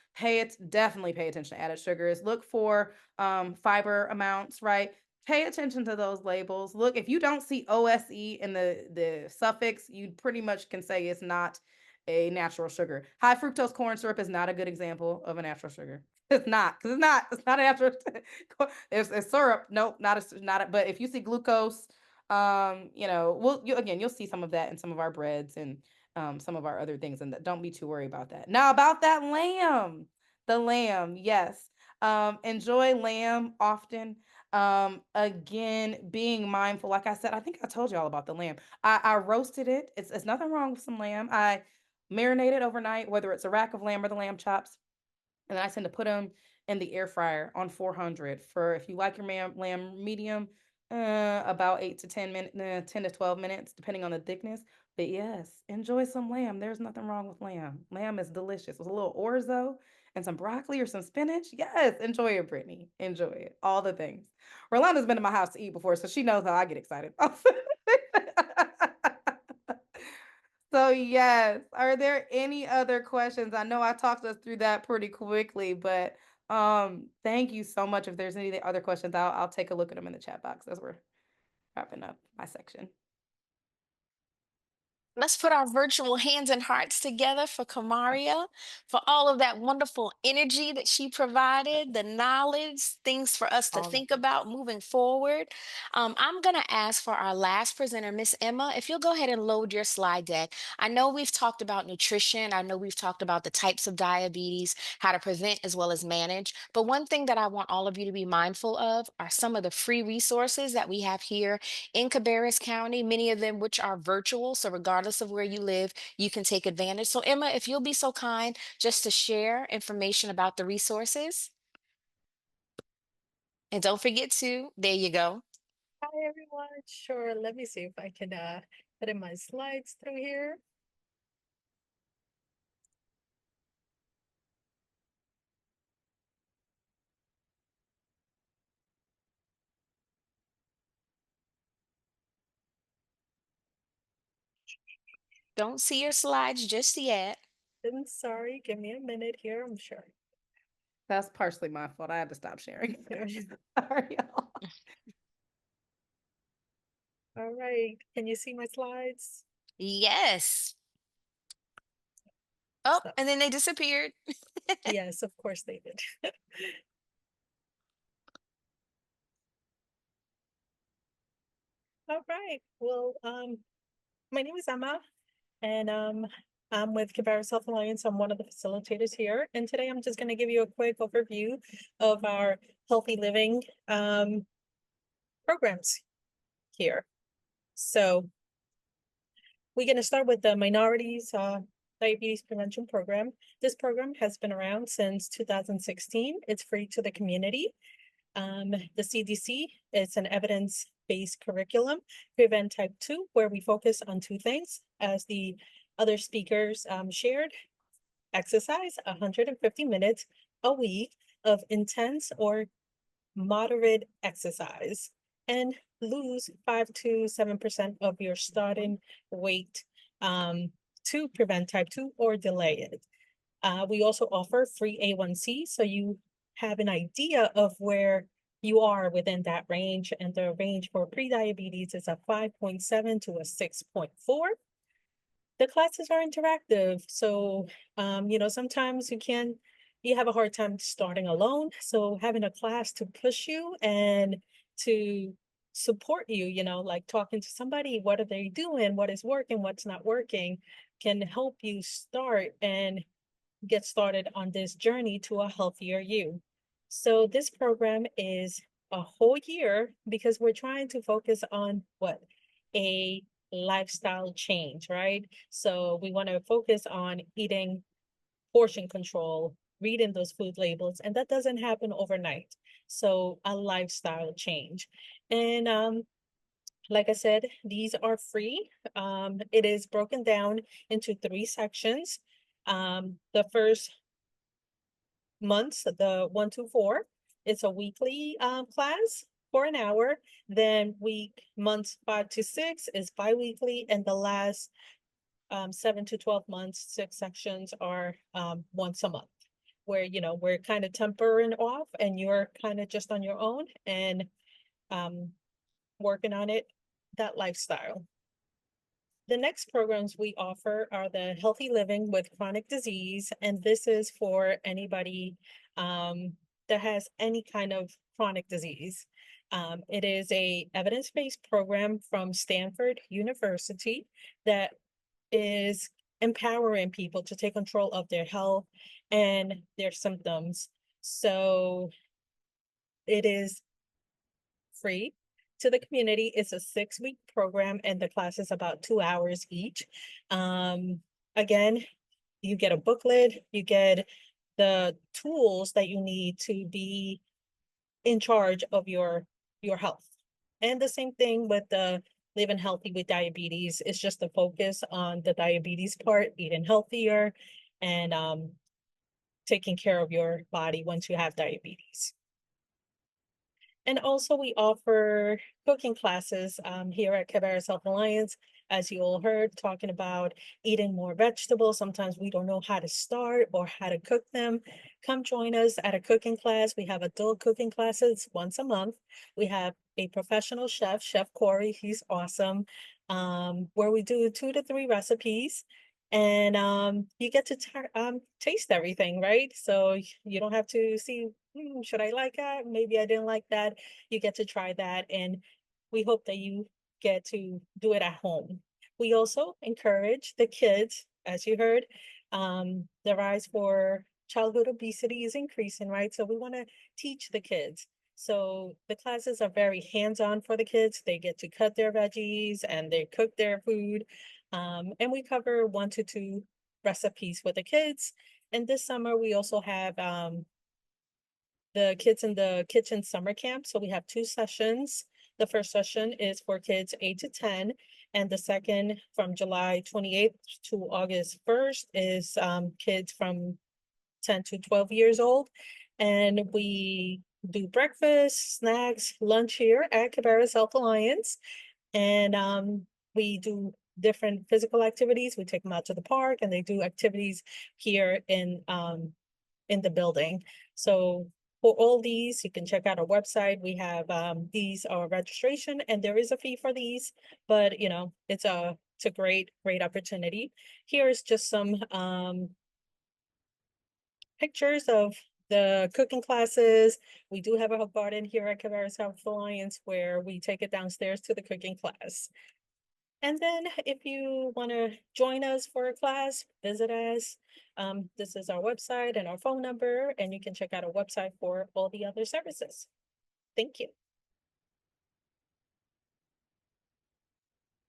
definitely pay attention to added sugars, look for fiber amounts, right? Pay attention to those labels. Look, if you don't see OSE in the suffix, you pretty much can say it's not a natural sugar. High fructose corn syrup is not a good example of a natural sugar. It's not, because it's not a natural. It's syrup. Nope, not a, but if you see glucose, you'll see some of that in some of our breads and some of our other things, and don't be too worried about that. Now about that lamb, the lamb, yes. Enjoy lamb often. Again, being mindful, like I said, I think I told you all about the lamb. I roasted it. It's nothing wrong with some lamb. I marinated overnight, whether it's a rack of lamb or the lamb chops. And then I tend to put them in the air fryer on 400 for, if you like your lamb medium, about 8 to 10 minutes, 10 to 12 minutes, depending on the thickness. But yes, enjoy some lamb. There's nothing wrong with lamb. Lamb is delicious with a little orzo and some broccoli or some spinach. Yes, enjoy it, Brittany. Enjoy it. All the things. Rolanda's been to my house to eat before, so she knows how I get excited. So yes, are there any other questions? I know I talked us through that pretty quickly, but thank you so much. If there's any other questions, I'll take a look at them in the chat box as we're wrapping up my section. Let's put our virtual hands and hearts together for Kamaria, for all of that wonderful energy that she provided, the knowledge, things for us to All of think it. about moving forward. I'm going to ask for our last presenter, Miss Emma, if you'll go ahead and load your slide deck. I know we've talked about nutrition. I know we've talked about the types of diabetes, how to prevent as well as manage. But one thing that I want all of you to be mindful of are some of the free resources that we have here in Cabarrus County, many of them which are virtual. So regardless of where you live, you can take advantage. So Emma, if you'll be so kind just to share information about the resources. And don't forget to, there you go. Hi, everyone. Sure. Let me see if I can put in my slides through here. Don't see your slides just yet. I'm sorry. Give me a minute here. I'm sure. That's partially my fault. I had to stop sharing. Sorry, y'all. All right. Can you see my slides? Yes. Oh, So, and then they disappeared. yes, of course they did. All right. Well, my name is Emma, and I'm with Cabarrus Health Alliance. I'm one of the facilitators here, and today I'm just going to give you a quick overview of our healthy living programs here. So we're going to start with the minorities diabetes prevention program. This program has been around since 2016. It's free to the community. The CDC is an evidence-based curriculum, Prevent Type 2, where we focus on two things, as the other speakers shared: exercise, 150 minutes a week of intense or moderate exercise, and lose 5 to 7% of your starting weight to prevent type 2 or delay it. We also offer free A1C, so you have an idea of where you are within that range, and the range for prediabetes is a 5.7 to a 6.4. The classes are interactive, so sometimes you have a hard time starting alone, so having a class to push you and to support you, like talking to somebody, what are they doing, what is working, what's not working, can help you start and get started on this journey to a healthier you. So this program is a whole year because we're trying to focus on what? A lifestyle change, right? So we want to focus on eating portion control, reading those food labels, and that doesn't happen overnight. So a lifestyle change. And like I said, these are free. It is broken down into 3 sections. The first months, the 1 to 4, it's a weekly class for an hour. Then months 5 to 6 is bi-weekly, and the last 7 to 12 months, 6 sections are once a month, where we're kind of tempering off, and you're kind of just on your own and working on that lifestyle. The next programs we offer are the Healthy Living with Chronic Disease, and this is for anybody that has any kind of chronic disease. It is a evidence-based program from Stanford University that is empowering people to take control of their health and their symptoms. So it is free to the community. It's a 6-week program, and the class is about 2 hours each. Again, you get a booklet, you get the tools that you need to be in charge of your health. And the same thing with the living healthy with diabetes. It's just a focus on the diabetes part, eating healthier, and taking care of your body once you have diabetes. And also we offer cooking classes here at Cabarrus Health Alliance, as you all heard, talking about eating more vegetables. Sometimes we don't know how to start or how to cook them. Come join us at a cooking class. We have adult cooking classes once a month. We have a professional chef, Chef Corey. He's awesome. where we do 2 to 3 recipes, and you get to taste everything, right? So you don't have to see, should I like that? Maybe I didn't like that. You get to try that, and we hope that you get to do it at home. We also encourage the kids, as you heard, the rise for childhood obesity is increasing, right? So we want to teach the kids. So the classes are very hands-on for the kids. They get to cut their veggies and they cook their food. And we cover 1 to 2 recipes with the kids. And this summer we also have the Kids in the Kitchen summer camp. So we have 2 sessions. The first session is for kids 8 to 10, and the second from July 28th to August 1st is kids from 10 to 12 years old. And we do breakfast, snacks, lunch here at Cabarrus Health Alliance. And we do different physical activities. We take them out to the park and they do activities here in the building. So for all these, you can check out our website. We have these are registration, and there is a fee for these, but you know, it's a great opportunity. Here is just some pictures of the cooking classes. We do have a garden here at Cabarrus Health Alliance where we take it downstairs to the cooking class. And then if you want to join us for a class, visit us. This is our website and our phone number, and you can check out our website for all the other services. Thank you.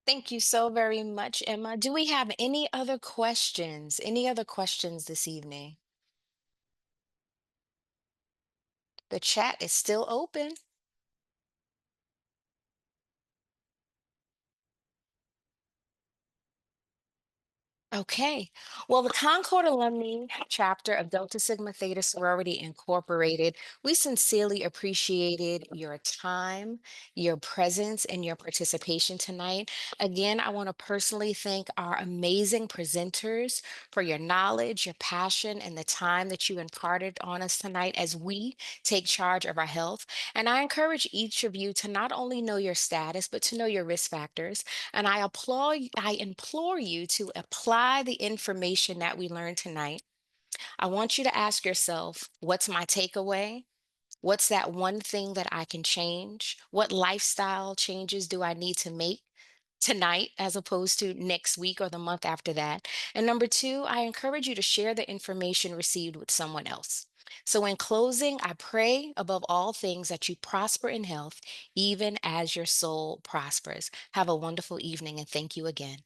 Thank you so very much, Emma. Do we have any other questions? Any other questions this evening? The chat is still open. Okay. Well, the Concord Alumni chapter of Delta Sigma Theta Sorority Incorporated, we sincerely appreciated your time, your presence, and your participation tonight. Again, I want to personally thank our amazing presenters for your knowledge, your passion, and the time that you imparted on us tonight as we take charge of our health. And I encourage each of you to not only know your status, but to know your risk factors. And I implore you to apply the information that we learned tonight. I want you to ask yourself, what's my takeaway? What's that one thing that I can change? What lifestyle changes do I need to make tonight as opposed to next week or the month after that? And number two, I encourage you to share the information received with someone else. So, in closing, I pray above all things that you prosper in health, even as your soul prospers. Have a wonderful evening, and thank you again.